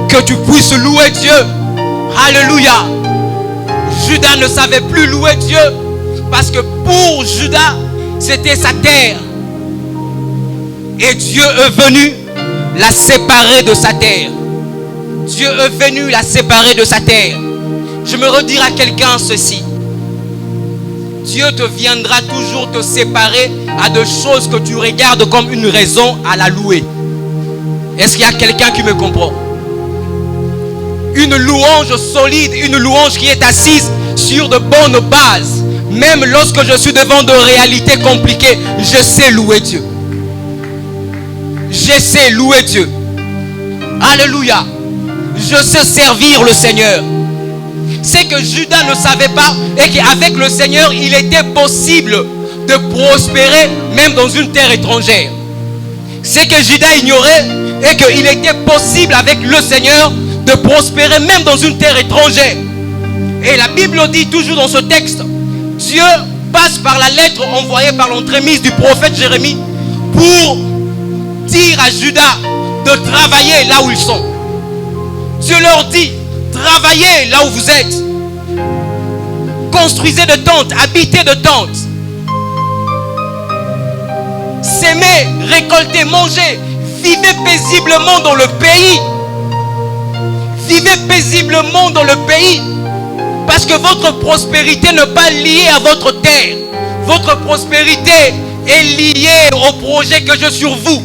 que tu puisses louer Dieu. Alléluia. Judas ne savait plus louer Dieu parce que pour Judas, c'était sa terre. Et Dieu est venu la séparer de sa terre. Dieu est venu la séparer de sa terre. Je me redire à quelqu'un ceci. Dieu te viendra toujours te séparer à de choses que tu regardes comme une raison à la louer. Est-ce qu'il y a quelqu'un qui me comprend? Une louange solide, une louange qui est assise sur de bonnes bases. Même lorsque je suis devant de réalités compliquées, je sais louer Dieu. Je sais louer Dieu. Alléluia. Je sais servir le Seigneur. C'est que Judas ne savait pas et qu'avec le Seigneur, il était possible de prospérer même dans une terre étrangère. C'est que Judas ignorait et qu'il était possible avec le Seigneur de prospérer même dans une terre étrangère. Et la Bible dit toujours dans ce texte, Dieu passe par la lettre envoyée par l'entremise du prophète Jérémie pour dire à Judas de travailler là où ils sont. Dieu leur dit, travaillez là où vous êtes. Construisez de tentes, habitez de tentes. S'aimer, récolter, manger. Vivez paisiblement dans le pays. Vivez paisiblement dans le pays. que votre prospérité n'est pas liée à votre terre. Votre prospérité est liée au projet que j'ai sur vous.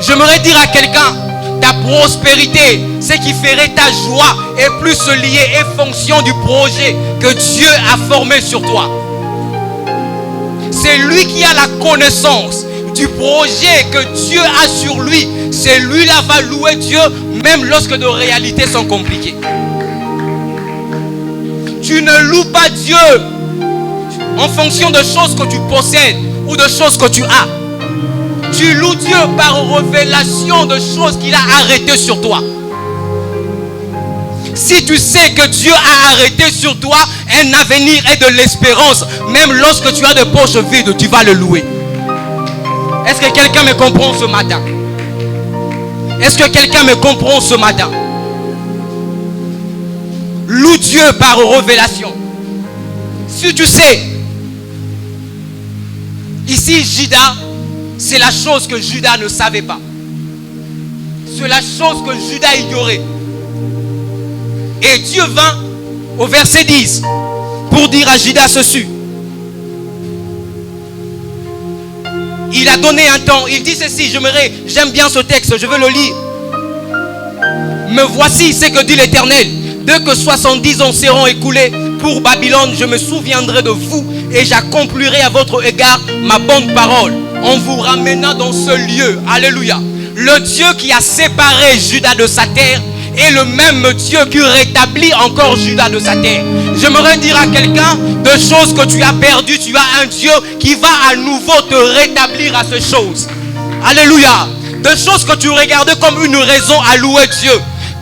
J'aimerais dire à quelqu'un, ta prospérité, ce qui ferait ta joie, est plus liée et fonction du projet que Dieu a formé sur toi. C'est lui qui a la connaissance du projet que Dieu a sur lui. C'est lui-là va louer Dieu, même lorsque nos réalités sont compliquées. Tu ne loues pas Dieu en fonction de choses que tu possèdes ou de choses que tu as. Tu loues Dieu par révélation de choses qu'il a arrêtées sur toi. Si tu sais que Dieu a arrêté sur toi un avenir et de l'espérance, même lorsque tu as des poches vides, tu vas le louer. Est-ce que quelqu'un me comprend ce matin? Est-ce que quelqu'un me comprend ce matin? Loue Dieu par révélation. Si tu sais, ici Judas, c'est la chose que Judas ne savait pas. C'est la chose que Judas ignorait. Et Dieu vint au verset 10 pour dire à Judas ceci. Il a donné un temps. Il dit ceci, j'aime bien ce texte, je veux le lire. Me voici ce que dit l'Éternel. Dès que 70 ans seront écoulés pour Babylone, je me souviendrai de vous et j'accomplirai à votre égard ma bonne parole en vous ramenant dans ce lieu. Alléluia. Le Dieu qui a séparé Judas de sa terre est le même Dieu qui rétablit encore Judas de sa terre. J'aimerais dire à quelqu'un, de choses que tu as perdues, tu as un Dieu qui va à nouveau te rétablir à ces choses. Alléluia. De choses que tu regardais comme une raison à louer Dieu,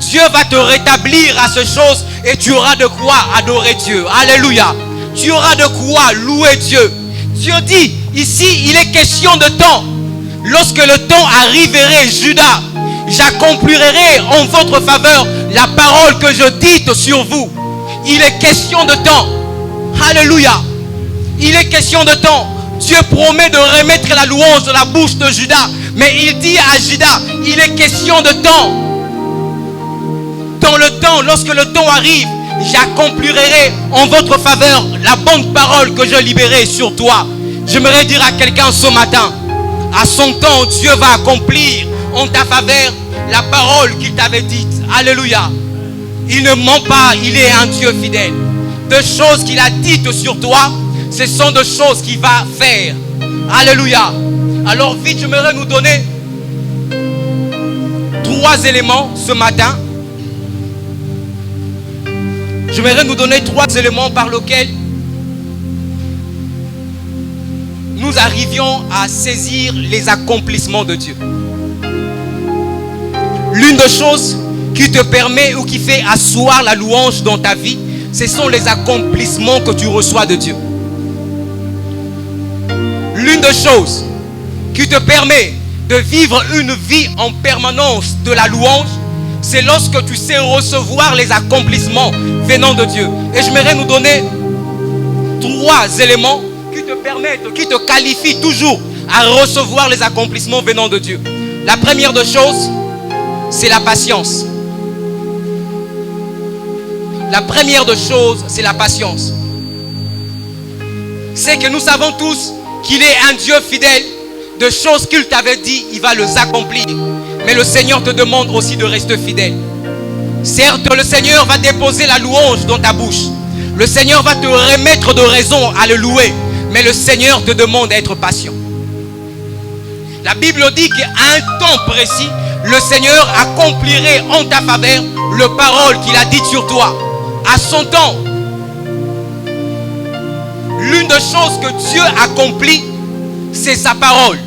Dieu va te rétablir à ces choses et tu auras de quoi adorer Dieu. Alléluia. Tu auras de quoi louer Dieu. Dieu dit, ici il est question de temps. Lorsque le temps arriverait, Judas, j'accomplirai en votre faveur la parole que je dite sur vous. Il est question de temps. Alléluia. Il est question de temps. Dieu promet de remettre la louange de la bouche de Judas. Mais il dit à Judas, il est question de temps. Dans le temps, lorsque le temps arrive, j'accomplirai en votre faveur la bonne parole que je libérerai sur toi. J'aimerais dire à quelqu'un ce matin, à son temps, Dieu va accomplir en ta faveur la parole qu'il t'avait dite. Alléluia. Il ne ment pas, il est un Dieu fidèle. De choses qu'il a dites sur toi, ce sont des choses qu'il va faire. Alléluia. Alors vite, j'aimerais nous donner 3 éléments ce matin. J'aimerais nous donner 3 éléments par lesquels nous arrivions à saisir les accomplissements de Dieu. L'une des choses qui te permet ou qui fait asseoir la louange dans ta vie, ce sont les accomplissements que tu reçois de Dieu. L'une des choses qui te permet de vivre une vie en permanence de la louange, c'est lorsque tu sais recevoir les accomplissements venant de Dieu. Et j'aimerais nous donner 3 éléments qui te permettent, qui te qualifient toujours à recevoir les accomplissements venant de Dieu. La première des choses, c'est la patience. La première des choses, c'est la patience. C'est que nous savons tous qu'il est un Dieu fidèle. De choses qu'il t'avait dit, il va les accomplir. Mais le Seigneur te demande aussi de rester fidèle. Certes, le Seigneur va déposer la louange dans ta bouche. Le Seigneur va te remettre de raison à le louer. Mais le Seigneur te demande d'être patient. La Bible dit qu'à un temps précis, le Seigneur accomplirait en ta faveur le parole qu'il a dit sur toi. À son temps, l'une des choses que Dieu accomplit, c'est sa parole.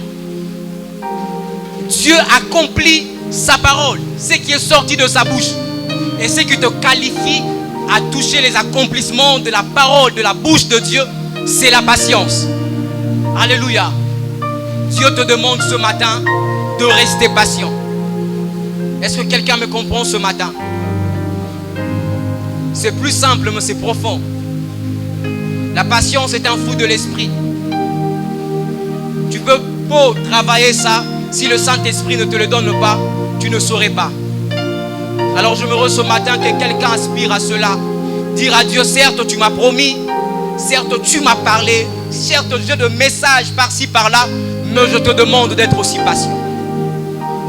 Dieu accomplit sa parole, ce qui est sorti de sa bouche. Et ce qui te qualifie à toucher les accomplissements de la parole, de la bouche de Dieu, c'est la patience. Alléluia. Dieu te demande ce matin de rester patient. Est-ce que quelqu'un me comprend ce matin? C'est plus simple, mais c'est profond. La patience est un fruit de l'esprit. Tu peux pas travailler ça. Si le Saint-Esprit ne te le donne pas, tu ne saurais pas. Alors je me rends ce matin que quelqu'un aspire à cela. dire à Dieu, certes tu m'as promis, certes tu m'as parlé, certes j'ai de messages par-ci par-là, mais je te demande d'être aussi patient.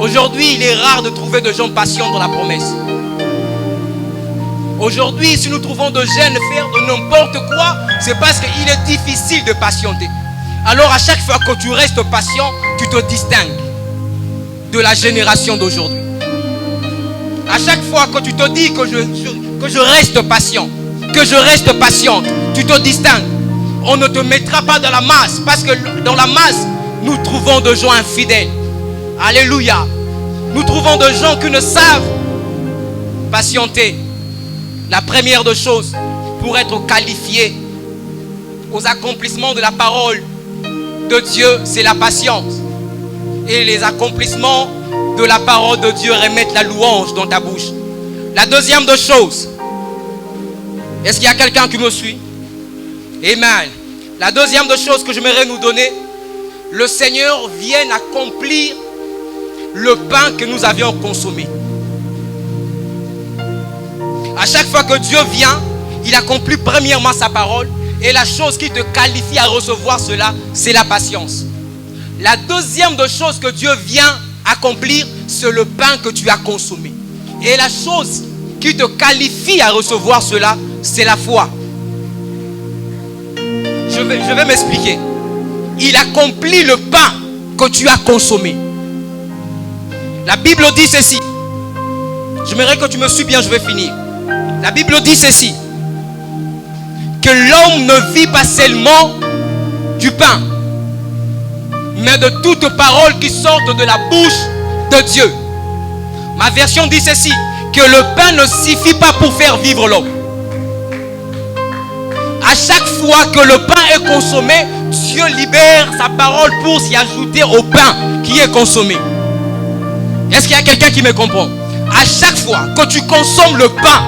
Aujourd'hui, il est rare de trouver de gens patients dans la promesse. Aujourd'hui, si nous trouvons de jeunes faire de n'importe quoi, c'est parce qu'il est difficile de patienter. Alors à chaque fois que tu restes patient, tu te distingues de la génération d'aujourd'hui. À chaque fois que tu te dis que je reste patient, que je reste patiente, tu te distingues. On ne te mettra pas dans la masse, parce que dans la masse, nous trouvons de gens infidèles. Alléluia. Nous trouvons de gens qui ne savent patienter. La première des choses, pour être qualifié aux accomplissements de la parole de Dieu, c'est la patience. Et les accomplissements de la parole de Dieu remettent la louange dans ta bouche. La deuxième des choses, est-ce qu'il y a quelqu'un qui me suit? Amen. La deuxième des choses que j'aimerais nous donner, le Seigneur vient accomplir le pain que nous avions consommé. À chaque fois que Dieu vient, il accomplit premièrement sa parole. Et la chose qui te qualifie à recevoir cela, c'est la patience. La deuxième des choses que Dieu vient accomplir, c'est le pain que tu as consommé. Et la chose qui te qualifie à recevoir cela, c'est la foi. Je vais m'expliquer. Il accomplit le pain que tu as consommé. La Bible dit ceci. J'aimerais que tu me suives bien, je vais finir. La Bible dit ceci. Que l'homme ne vit pas seulement du pain, mais de toute parole qui sort de la bouche de Dieu. Ma version dit ceci. Que le pain ne suffit pas pour faire vivre l'homme. À chaque fois que le pain est consommé, Dieu libère sa parole pour s'y ajouter au pain qui est consommé. Est-ce qu'il y a quelqu'un qui me comprend? À chaque fois que tu consommes le pain,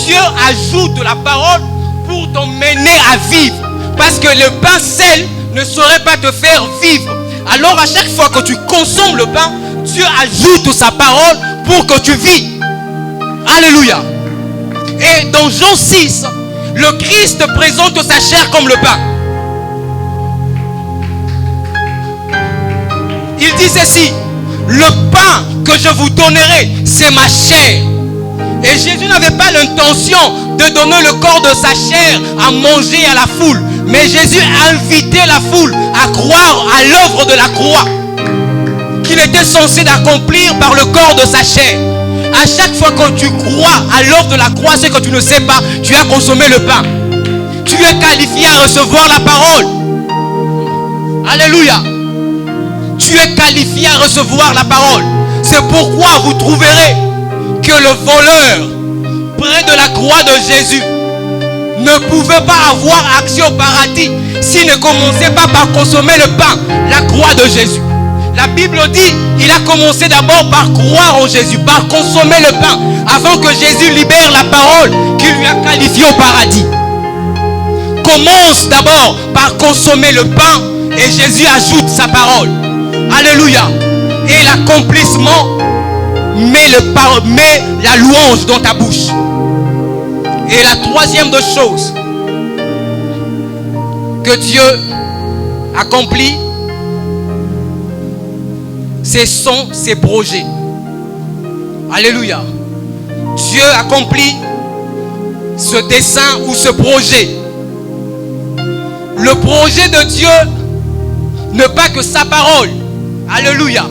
Dieu ajoute de la parole pour t'emmener à vivre. Parce que le pain seul ne saurait pas te faire vivre. Alors à chaque fois que tu consommes le pain, Dieu ajoute sa parole pour que tu vis. Alléluia. Et dans Jean 6, le Christ présente sa chair comme le pain. Il dit ceci. Le pain que je vous donnerai, c'est ma chair. Et Jésus n'avait pas l'intention de donner le corps de sa chair à manger à la foule. Mais Jésus a invité la foule à croire à l'œuvre de la croix qu'il était censé d'accomplir par le corps de sa chair. À chaque fois que tu crois à l'œuvre de la croix, ce que tu ne sais pas, tu as consommé le pain. Tu es qualifié à recevoir la parole. Alléluia. Tu es qualifié à recevoir la parole. C'est pourquoi vous trouverez que le voleur près de la croix de Jésus ne pouvait pas avoir accès au paradis s'il ne commençait pas par consommer le pain, la croix de Jésus. La Bible dit, il a commencé d'abord par croire en Jésus, par consommer le pain, avant que Jésus libère la parole qui lui a qualifié au paradis. Commence d'abord par consommer le pain et Jésus ajoute sa parole. Alléluia. Et l'accomplissement met la louange dans ta bouche. Et la troisième des choses que Dieu accomplit, ce sont ses projets. Alléluia. Dieu accomplit ce dessein ou ce projet. Le projet de Dieu n'est pas que sa parole. Alléluia.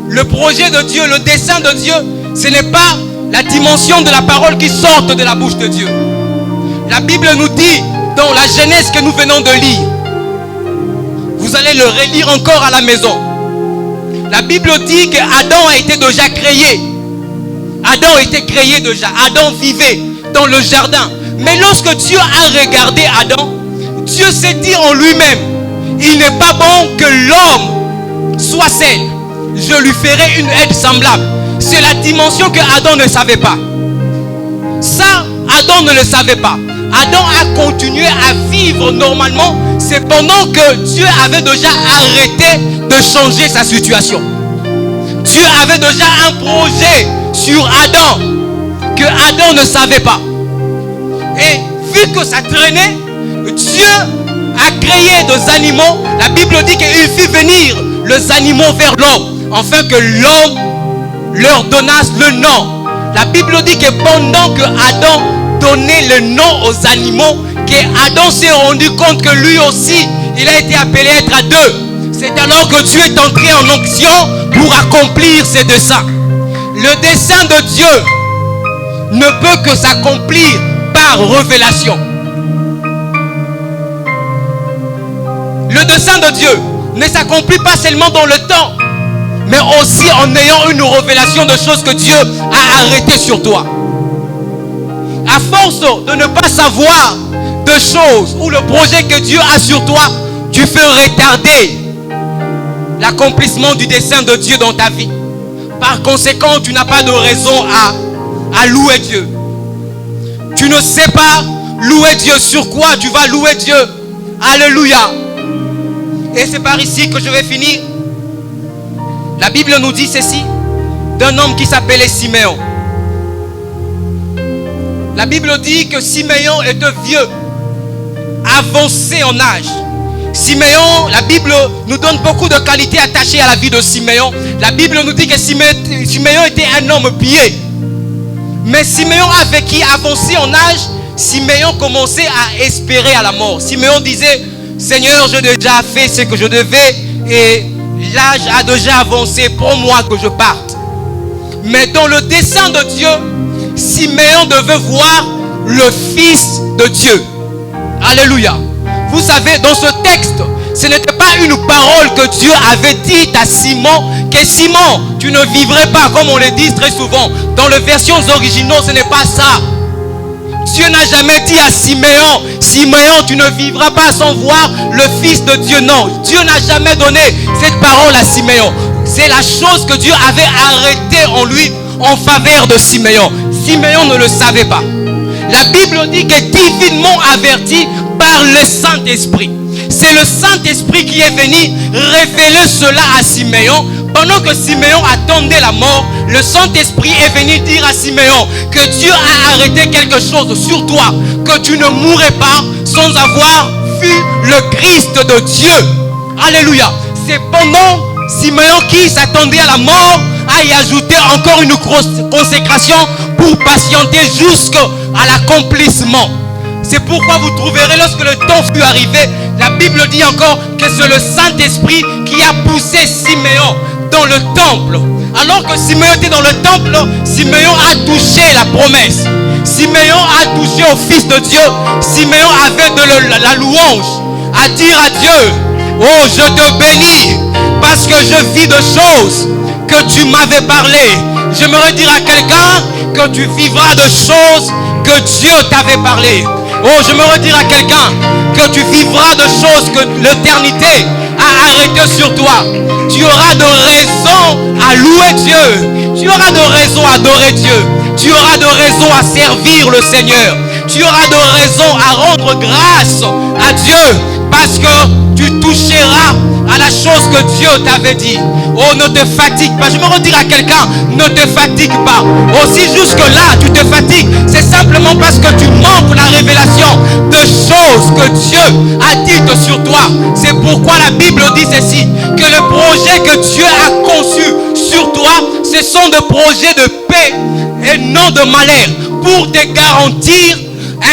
Le projet de Dieu, le dessein de Dieu, ce n'est pas la dimension de la parole qui sort de la bouche de Dieu. La Bible nous dit dans la Genèse que nous venons de lire, vous allez le relire encore à la maison. La Bible dit que Adam a été déjà créé. Adam était créé déjà. Adam vivait dans le jardin. Mais lorsque Dieu a regardé Adam, Dieu s'est dit en lui-même, il n'est pas bon que l'homme soit seul. Je lui ferai une aide semblable. C'est la dimension que Adam ne savait pas. Ça, Adam ne le savait pas. Adam a continué à vivre normalement. C'est pendant que Dieu avait déjà arrêté de changer sa situation. Dieu avait déjà un projet sur Adam que Adam ne savait pas. Et vu que ça traînait, Dieu a créé des animaux. La Bible dit qu'il fit venir les animaux vers l'homme, afin que l'homme leur donnasse le nom. La Bible dit que pendant que Adam donnait le nom aux animaux, que Adam s'est rendu compte que lui aussi, il a été appelé à être à deux. C'est alors que Dieu est entré en action pour accomplir ses desseins. Le dessein de Dieu ne peut que s'accomplir par révélation. Le dessein de Dieu ne s'accomplit pas seulement dans le temps, mais aussi en ayant une révélation de choses que Dieu a arrêtées sur toi. À force de ne pas savoir de choses ou le projet que Dieu a sur toi, tu fais retarder l'accomplissement du dessein de Dieu dans ta vie. Par conséquent, tu n'as pas de raison à louer Dieu. Tu ne sais pas louer Dieu. Sur quoi tu vas louer Dieu? Alléluia. Et c'est par ici que je vais finir. La Bible nous dit ceci d'un homme qui s'appelait Siméon. La Bible dit que Siméon était vieux, avancé en âge. Siméon, la Bible nous donne beaucoup de qualités attachées à la vie de Siméon. La Bible nous dit que Siméon était un homme pieux. Mais Siméon avec qui avancé en âge, Siméon commençait à espérer à la mort. Siméon disait, Seigneur, j'ai déjà fait ce que je devais et l'âge a déjà avancé pour moi que je parte. Mais dans le dessein de Dieu, Siméon devait voir le Fils de Dieu. Alléluia. Vous savez, dans ce texte, ce n'était pas une parole que Dieu avait dite à Simon, que Simon, tu ne vivrais pas, comme on le dit très souvent. Dans les versions originaux, ce n'est pas ça. Dieu n'a jamais dit à Siméon, Siméon, tu ne vivras pas sans voir le Fils de Dieu. Non, Dieu n'a jamais donné cette parole à Siméon. C'est la chose que Dieu avait arrêtée en lui en faveur de Siméon. Siméon ne le savait pas. La Bible dit que divinement averti par le Saint-Esprit. C'est le Saint-Esprit qui est venu révéler cela à Siméon. Pendant que Siméon attendait la mort, le Saint-Esprit est venu dire à Siméon que Dieu a arrêté quelque chose sur toi, que tu ne mourrais pas sans avoir vu le Christ de Dieu. Alléluia. C'est pendant Siméon qui s'attendait à la mort à y ajouter encore une consécration pour patienter jusqu'à l'accomplissement. C'est pourquoi vous trouverez, lorsque le temps fut arrivé, la Bible dit encore que c'est le Saint-Esprit qui a poussé Siméon dans le temple. Alors que Siméon était dans le temple, Siméon a touché la promesse. Siméon a touché au Fils de Dieu. Siméon avait de la louange à dire à Dieu, oh, je te bénis parce que je vis de choses que tu m'avais parlé. J'aimerais dire à quelqu'un que tu vivras de choses que Dieu t'avait parlé. Oh, j'aimerais dire à quelqu'un que tu vivras de choses que l'éternité a arrêtées sur toi. Tu auras de raisons à louer Dieu. Tu auras de raisons à adorer Dieu. Tu auras de raisons à servir le Seigneur. Tu auras de raisons à rendre grâce à Dieu parce que tu toucheras à la chose que Dieu t'avait dit. Oh, ne te fatigue pas. Je me redire à quelqu'un, ne te fatigue pas. Aussi jusque-là, tu te fatigues. C'est simplement parce que tu manques la révélation de choses que Dieu a dites sur toi. C'est pourquoi la Bible dit ceci, que le projet que Dieu a conçu sur toi, ce sont des projets de paix et non de malheur, pour te garantir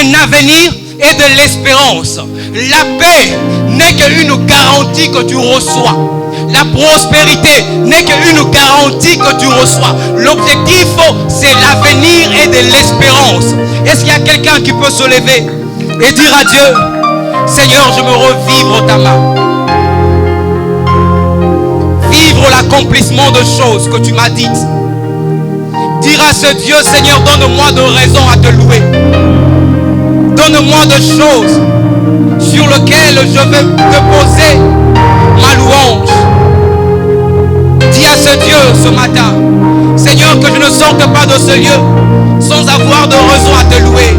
un avenir et de l'espérance. La paix n'est qu'une garantie que tu reçois. La prospérité n'est qu'une garantie que tu reçois. L'objectif, c'est l'avenir et de l'espérance. Est-ce qu'il y a quelqu'un qui peut se lever et dire à Dieu, Seigneur, je me revivre ta main. Vivre l'accomplissement de choses que tu m'as dites. Dire à ce Dieu, Seigneur, donne-moi de raisons à te louer. Donne-moi de choses sur lesquelles je vais te poser ma louange. Dis à ce Dieu ce matin, Seigneur, que je ne sorte pas de ce lieu sans avoir de raison à te louer.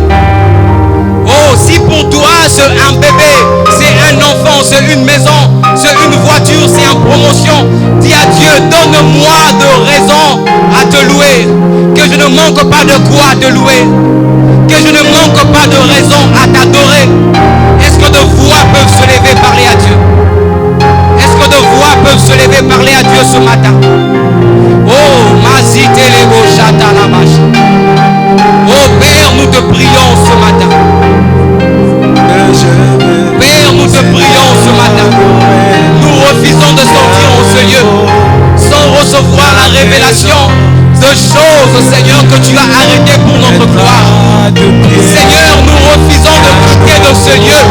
Oh, si pour toi c'est un bébé, c'est un enfant, c'est une maison, c'est une voiture, c'est une promotion, dis à Dieu, donne-moi de raison à te louer, que je ne manque pas de quoi te louer. que je ne manque pas de raison à t'adorer. Est-ce que de voix peuvent se lever, parler à Dieu? Est-ce que de voix peuvent se lever, parler à Dieu ce matin? Oh, Mazite Lebo Chata la vache. Oh Père, nous te prions ce matin. Père, nous te prions ce matin. Nous refusons de sortir en ce lieu sans recevoir la révélation de choses, Seigneur, que tu as arrêtées pour notre gloire. Seigneur, nous refusons de quitter de ce lieu,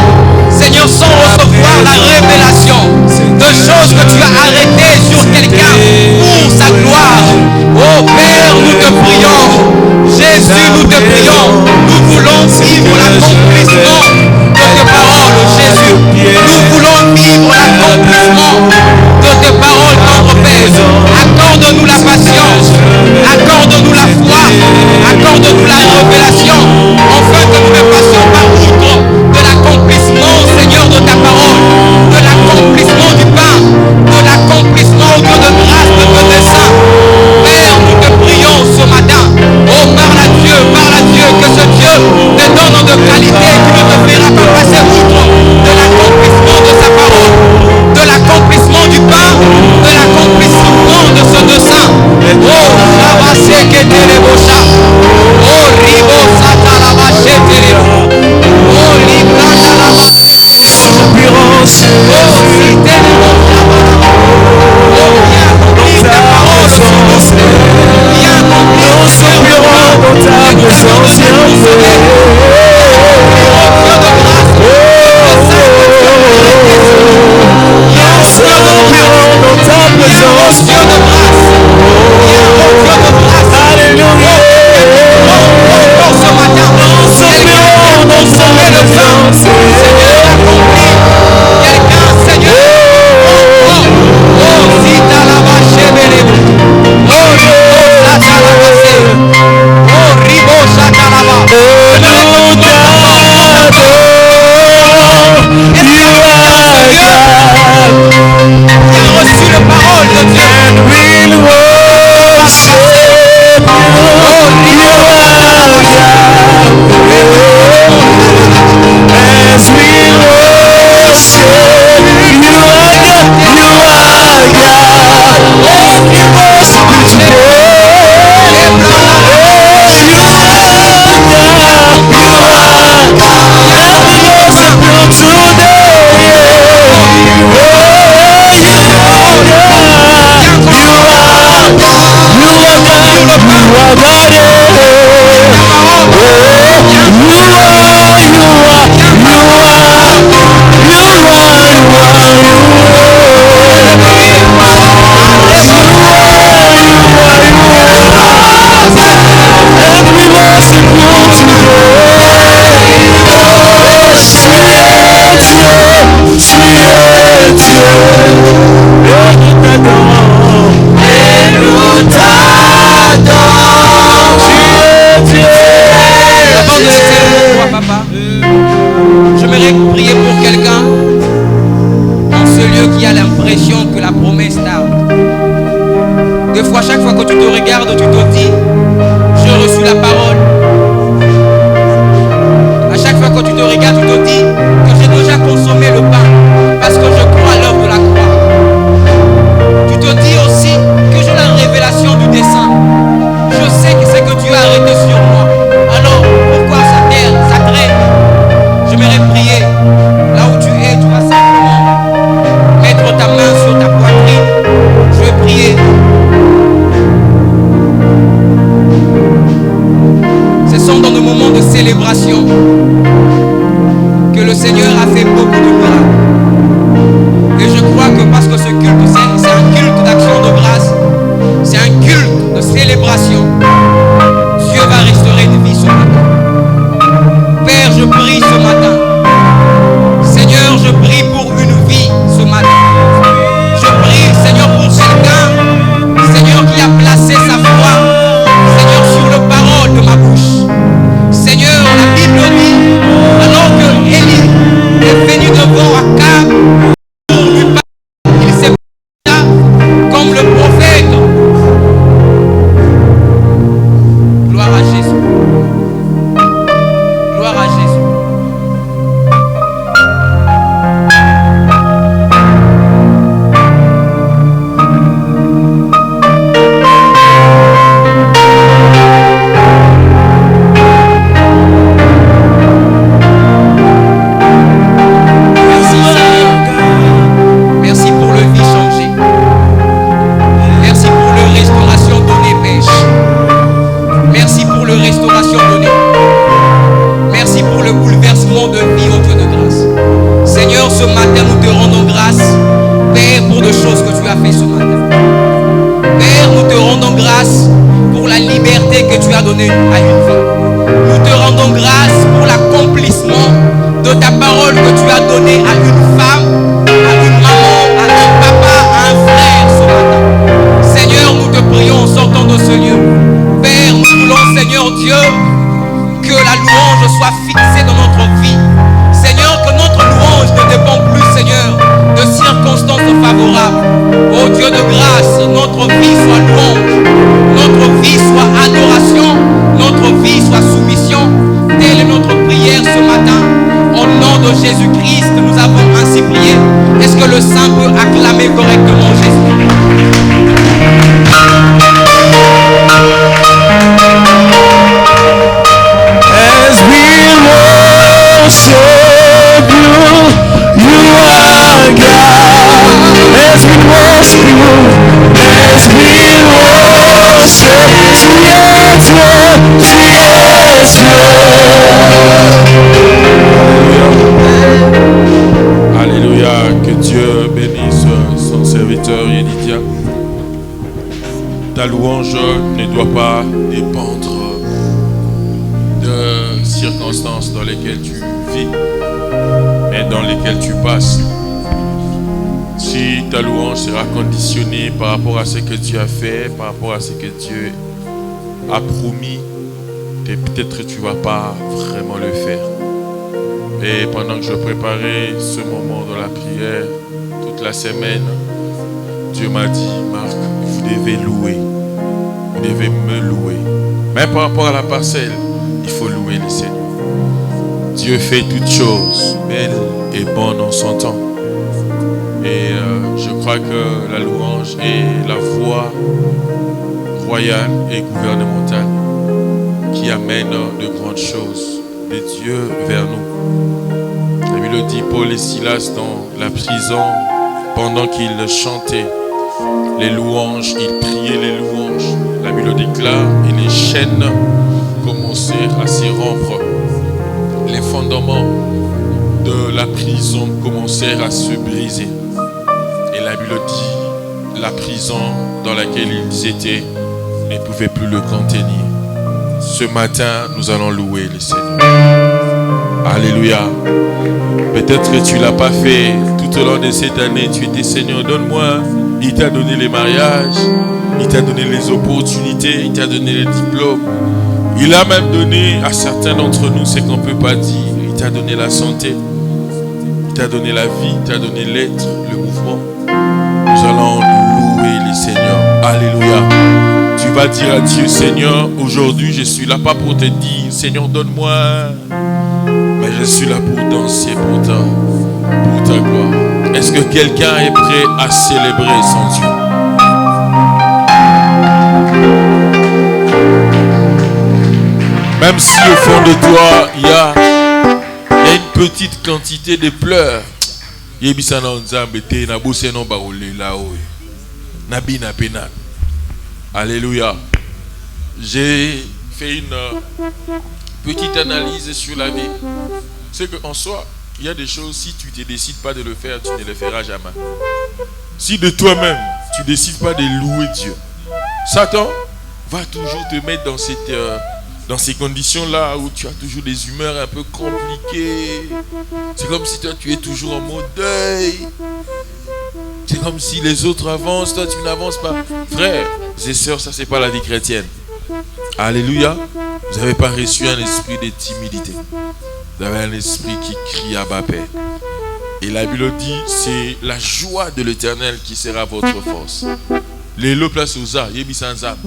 Seigneur, sans recevoir la révélation de choses que tu as arrêtées sur quelqu'un pour sa gloire. Oh Père, nous te prions. Jésus, nous te prions. Nous voulons vivre l'accomplissement de tes paroles, Jésus. Nous voulons vivre l'accomplissement de tes paroles, notre Père. Accorde-nous la patience, accorde-nous la foi, accorde-nous la révélation, afin que nous ne passions pas outre de l'accomplissement, Seigneur, de ta parole, de l'accomplissement du pain, de l'accomplissement, au Dieu de grâce, de ton dessein. Père, nous te prions ce matin. Oh, parle à Dieu, que ce Dieu te donne de qualité qui ne te fera pas passer outre de l'accomplissement de sa parole, de l'accomplissement du pain, de l'accomplissement de ce dessein. Oh, Shabasé Ketelebocha. Oh, Ribo Sata la vache Telebo. Oh, Libranda la vache. Oh, Sitelebo Shabala. Oh, viens accomplir ta parole sur nous. Viens accomplir ta parole dans ta présence. donné à une femme. Nous te rendons grâce pour l'accomplissement de ta parole que tu as donnée à une femme, à une maman, à un papa, à un frère ce matin. Seigneur, nous te prions en sortant de ce lieu. Père, nous voulons, Seigneur Dieu, que la louange soit fixée dans notre vie. Seigneur, que notre louange ne dépend plus, Seigneur, de circonstances favorables. Ô Dieu de grâce, notre vie soit louange, notre vie soit adoration, notre vie soit soumission. Telle est notre prière ce matin. Au nom de Jésus-Christ, nous avons ainsi prié. Est-ce que le saint peut acclamer correctement Jésus? As we worship you, you are God. As we worship you, as we worship, tu es Dieu. Alléluia, que Dieu bénisse son serviteur Yedidia. Ta louange ne doit pas dépendre de circonstances dans lesquelles tu vis, mais dans lesquelles tu passes. Si ta louange sera conditionnée par rapport à ce que Dieu a fait, par rapport à ce que Dieu a promis, peut-être que tu ne vas pas vraiment le faire. Et pendant que je préparais ce moment de la prière, toute la semaine, Dieu m'a dit, Marc, vous devez louer. Vous devez me louer. Même par rapport à la parcelle, il faut louer le Seigneur. Dieu fait toutes choses belles et bonnes en son temps. Et je crois que la louange est la voie royale et gouvernementale qui amène de grandes choses de Dieu vers nous. La Bible dit, Paul et Silas dans la prison, pendant qu'ils chantaient les louanges, ils priaient les louanges. La Bible déclare, et les chaînes commencèrent à s'y rompre. Les fondements de la prison commencèrent à se briser. Et la Bible dit, la prison dans laquelle ils étaient ne pouvait plus le contenir. Ce matin, nous allons louer le Seigneur. Alléluia. Peut-être que tu ne l'as pas fait tout au long de cette année. Tu étais, Seigneur, donne-moi. Il t'a donné les mariages. Il t'a donné les opportunités. Il t'a donné les diplômes. Il a même donné à certains d'entre nous ce qu'on ne peut pas dire. Il t'a donné la santé. Il t'a donné la vie. Il t'a donné l'être, le mouvement. Nous allons louer le Seigneur. Alléluia. Tu vas dire à Dieu, Seigneur, aujourd'hui je suis là pas pour te dire, Seigneur, donne-moi. Mais je suis là pour danser pour ta gloire. Est-ce que quelqu'un est prêt à célébrer son Dieu? Même si au fond de toi, il y a une petite quantité de pleurs. Alléluia. J'ai fait une petite analyse sur la vie. C'est qu'en soi, il y a des choses, si tu ne décides pas de le faire, tu ne le feras jamais. Si de toi-même, tu ne décides pas de louer Dieu, Satan va toujours te mettre dans ces conditions-là où tu as toujours des humeurs un peu compliquées. C'est comme si toi, tu es toujours en mode deuil. C'est comme si les autres avancent, toi, tu n'avances pas. Frère et sœurs, ça, c'est pas la vie chrétienne. Alléluia. Vous n'avez pas reçu un esprit de timidité. Vous avez un esprit qui crie à bas père. Et la Bible dit, c'est la joie de l'Éternel qui sera votre force. Les lots place aux arts, yebi sans âme.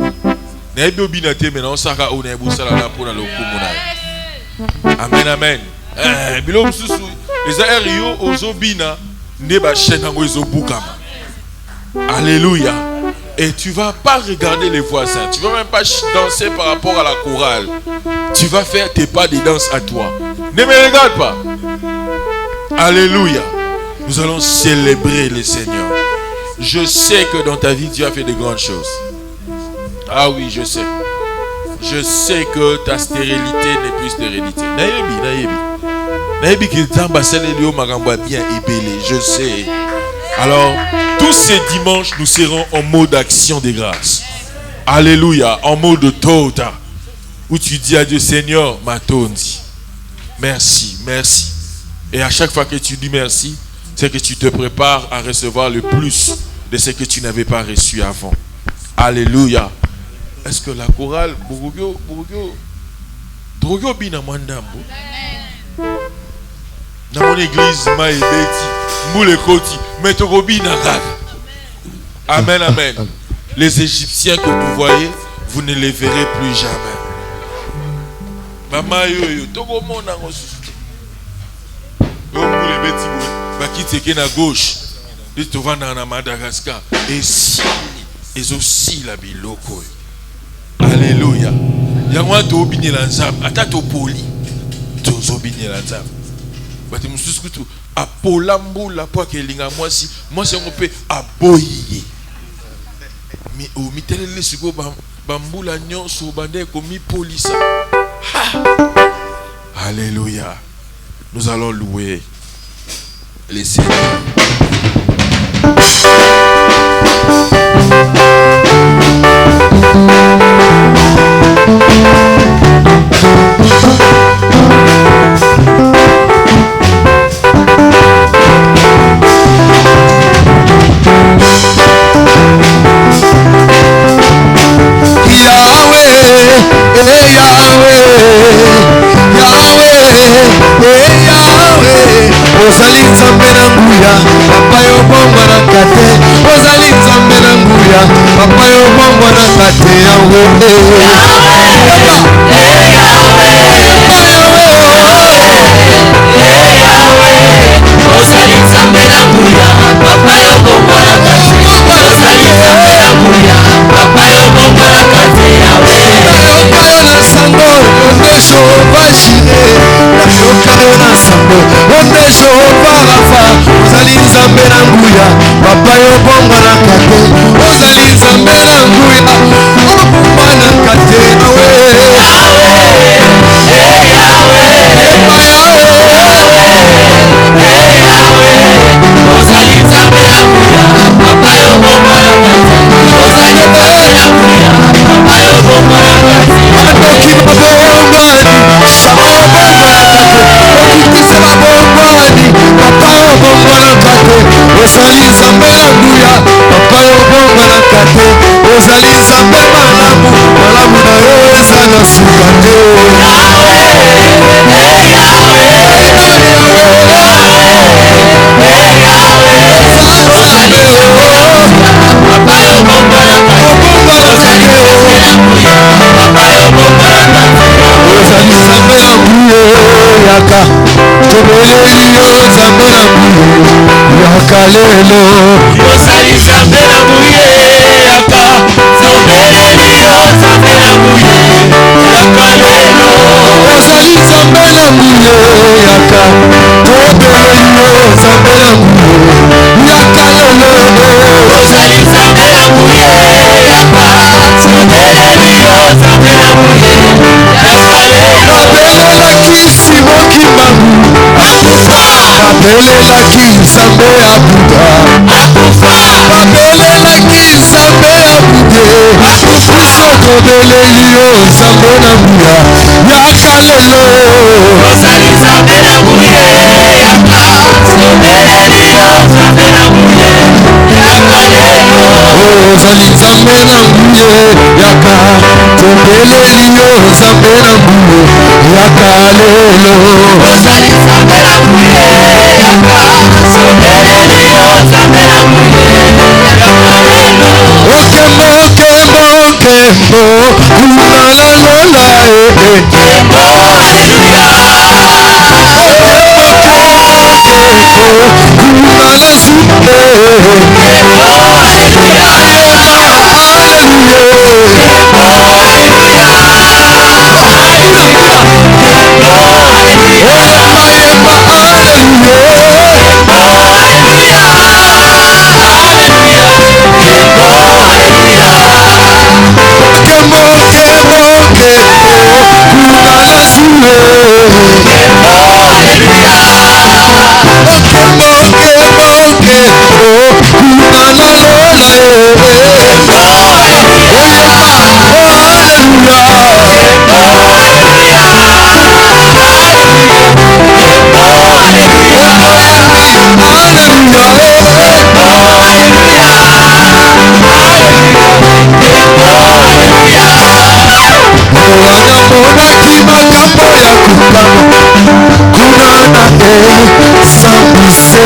N'ayez obinate maintenant, saka ou n'ayez boussala la pour le coup. Amen, amen. Bilom susu, les aérios aux obina, neba chenango les obukama. Alléluia. Et tu ne vas pas regarder les voisins. Tu ne vas même pas danser par rapport à la chorale. Tu vas faire tes pas de danse à toi. Ne me regarde pas. Alléluia. Nous allons célébrer le Seigneur. Je sais que dans ta vie, Dieu a fait de grandes choses. Ah oui, je sais. Je sais que ta stérilité n'est plus stérilité. Je sais. Alors, tous ces dimanches, nous serons en mode action de grâce. Alléluia, en mode tota. où tu dis à Dieu, Seigneur, Matondi, merci, merci. Et à chaque fois que tu dis merci, c'est que tu te prépares à recevoir le plus de ce que tu n'avais pas reçu avant. Alléluia. Est-ce que la chorale, Drogo bina mandambo. Dans mon église, Maïbeti, Moulekoti, Metorobi Narak. Amen, amen. Les Égyptiens que vous voyez, vous ne les verrez plus jamais. Maman, yo, Togo mon angosu. Yo, Moulebeti, Bakiteke na gauche. Ils te vendent à Madagascar. Et si, ils aussi la biloko. Alléluia. Yangwa to obini lanzam. Ata to poli. To obini lanzam. Bati mususu apolambo la poa ke linga mwasi mwasi on peut aboyi mi o mitelele siko bambula nyonso bande ko mi polisa. Alléluia. Nous allons louer les Seigneurs. Ozali nzambe na nguya papa yo bongo na kate ozali nzambe na nguya papa yo bongo na kate yawe ozali nzambe na nguya papa yo bongo na kate ozali nzambe na nguya papa yo bongo na kate yawe nayoka yo na sango onde Jehova Jireh nayoka yo na sango onde Jehova Rafa ozali nzambe na nguya papa yo bongo na kate ozali nzambe na nguya obomba na kate nawe ozali nzambe na nguya papa yo bongo na kate ozali nzambe na nguya papa yo bongo na kate adoki babongwani sama yo bongo na kate okitisa babongwani papa yo bongo na kate ozali nzambe na nguya papa yo bongo na kate ozali nzambe malamu malamu na yo eza na suka te yaka tobeleli yo nzambe na nguye yaka lelo ozali nzambe na nguye yaka tobeleli yo nzambe na nguye yaka lelo ozali nzambe na nguye yaka tobeleli yo nzambe na nguye yaka lelo ozali nzambe na nguye yaka tobeleli yo nzambe na nguye yaka lelo babelelaki mokimbangu babelelaki nzambe ya buda babelelaki nzambe ya bude biso tobeleli yo nzambe na nguya yaka lelo ozali nzambe na nguye yaka tobeleli yo nzambe na nguye yaka lelo ozali nzambe na nguye yaka tobeleli yo nzambe na nguye yaka lelo ozali nzambe na nguye yaka tobeleli yo nzambe na nguye yaka lelo okembo kembo kembo kuna la lola kembo haleluya kuna la supe kembo haleluya Kuna la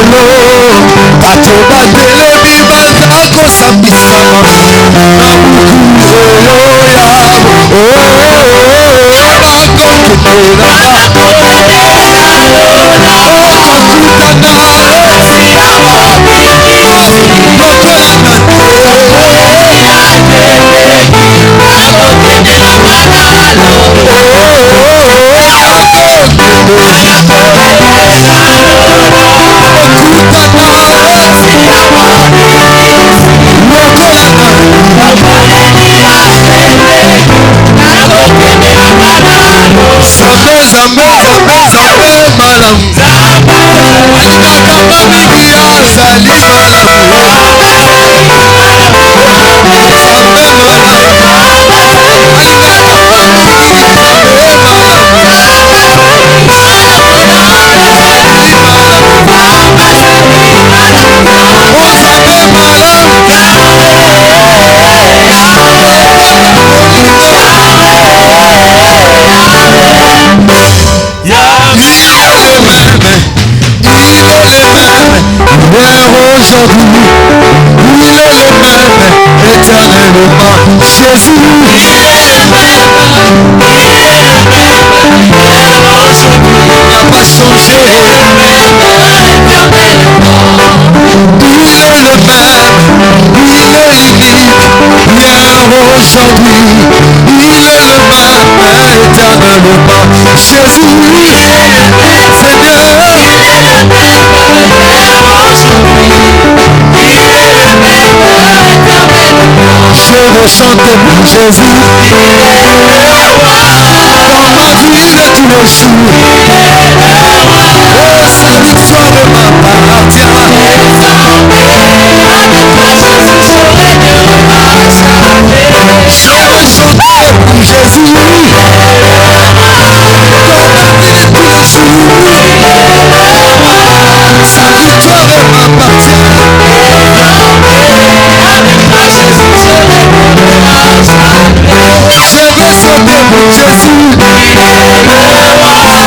lelo bato batelemi baza kosambisama na buku oyo yabo Zambe malam alingaka mamiki azali aujourd'hui, il est le même, éternellement. Jésus, il est le même, il n'a pas changé. Il est le même, il est unique, hier, aujourd'hui, il est le même, éternellement. Jésus, Seigneur, je rechante Jésus dans ma vie de tous les jours. Oh, sa victoire m'appartient. Je vais chanter pour Jésus dans ma vie de tous les jours. Sa victoire m'appartient. Je vais sauter pour Jésus. Sa victoire m'appartient.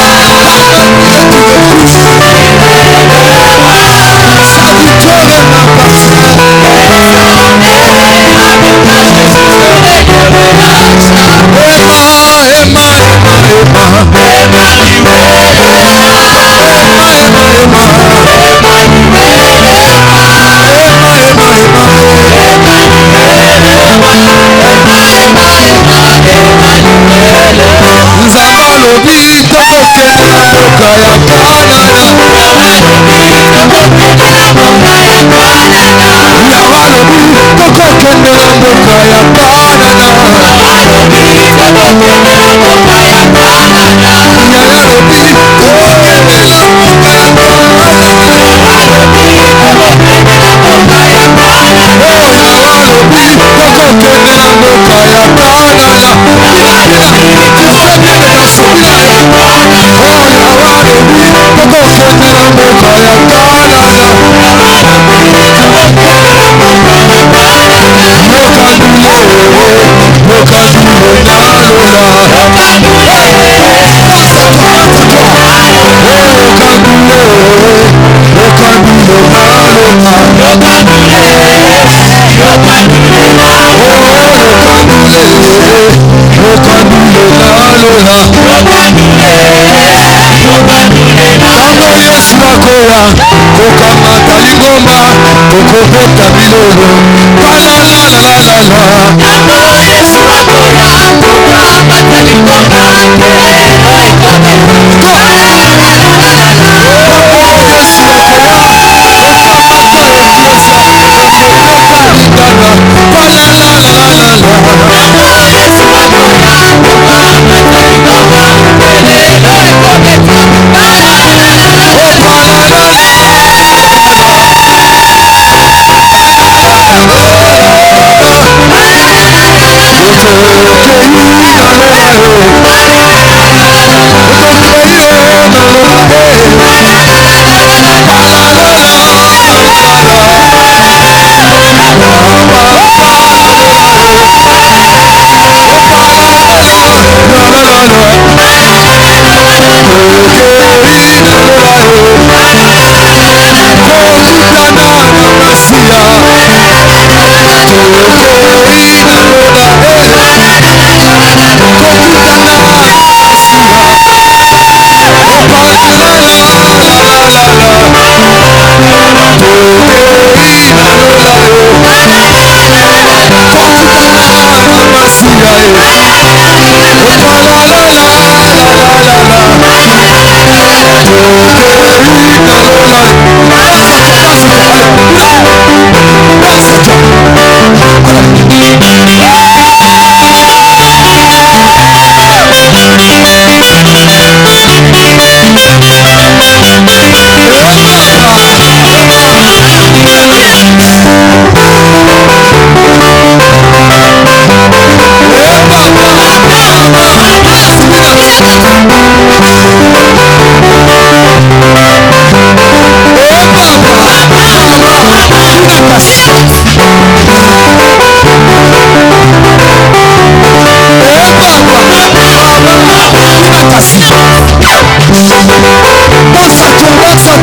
Bonsoir,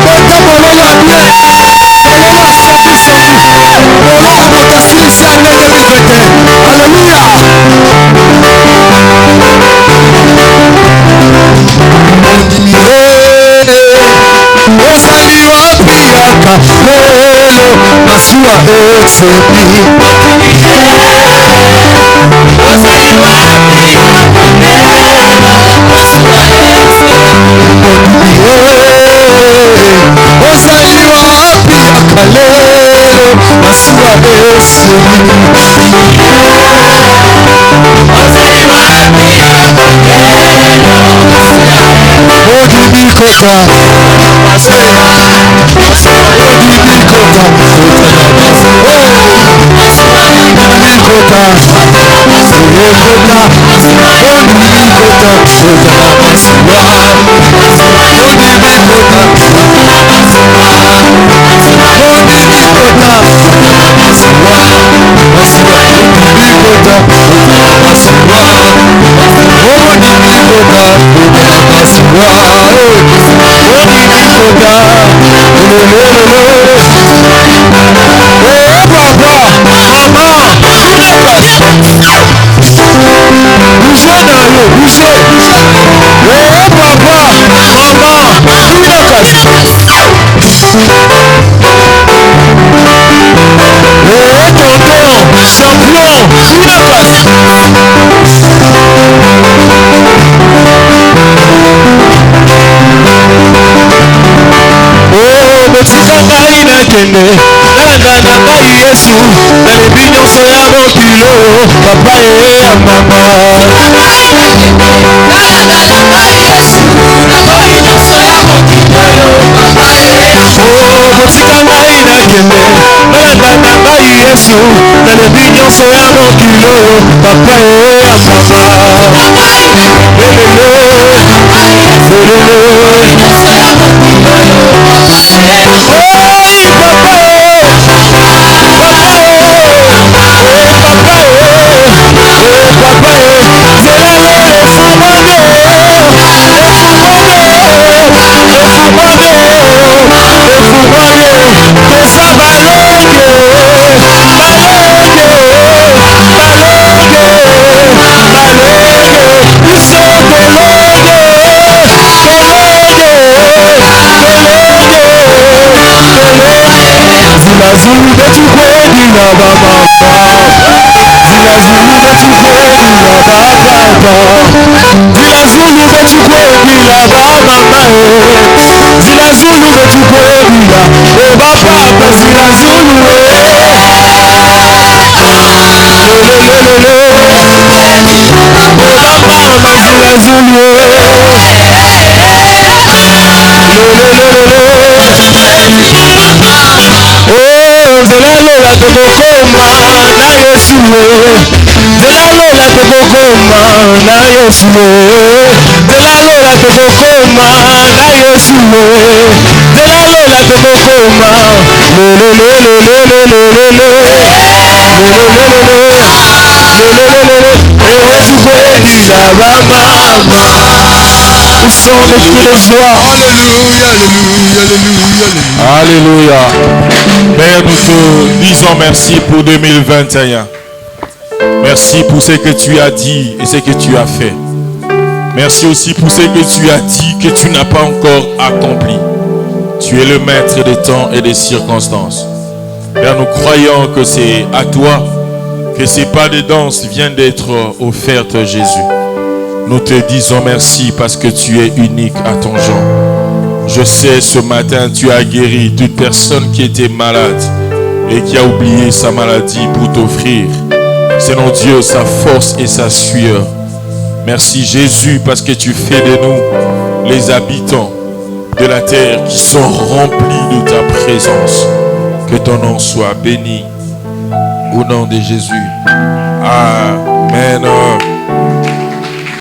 bonne bololo à bien. Bololo à samedi. Bololo à motassi ici en 2021. Alléluia. Osali wapi akalelo masuwa esebi. Osali wapi akalelo masuwa esebi. Osali wapi akalelo masuwa esebi. Osali wapi akalelo Odibikota, Yesu, nalibi nyonso ya mokilo, papa e ya mama. Botika ngai nakende, nalanda na ngai Yesu, nalibi nyonso ya mokilo, papa e ya mama. Zulu betu kwedi na baba, Zila Zulu betu kwedi na baba, Zila Zulu betu kwedi na baba, Zila Zulu betu kwedi na baba, Zila Zulu Zelalola tokokoma na Yesu, Zelalola tokokoma na Yesu, Zelalola tokokoma na Yesu, Zelalola tokokoma Alléluia, alléluia, alléluia. Alléluia. Père, nous te disons merci pour 2021. Merci pour ce que tu as dit et ce que tu as fait. Merci aussi pour ce que tu as dit que tu n'as pas encore accompli. Tu es le maître des temps et des circonstances. Père, nous croyons que c'est à toi que ces pas de danse viennent d'être offertes, Jésus. Nous te disons merci parce que tu es unique à ton genre. Je sais, ce matin, tu as guéri toute personne qui était malade et qui a oublié sa maladie pour t'offrir, Seigneur Dieu, sa force et sa sueur. Merci Jésus parce que tu fais de nous les habitants de la terre qui sont remplis de ta présence. Que ton nom soit béni au nom de Jésus. Amen.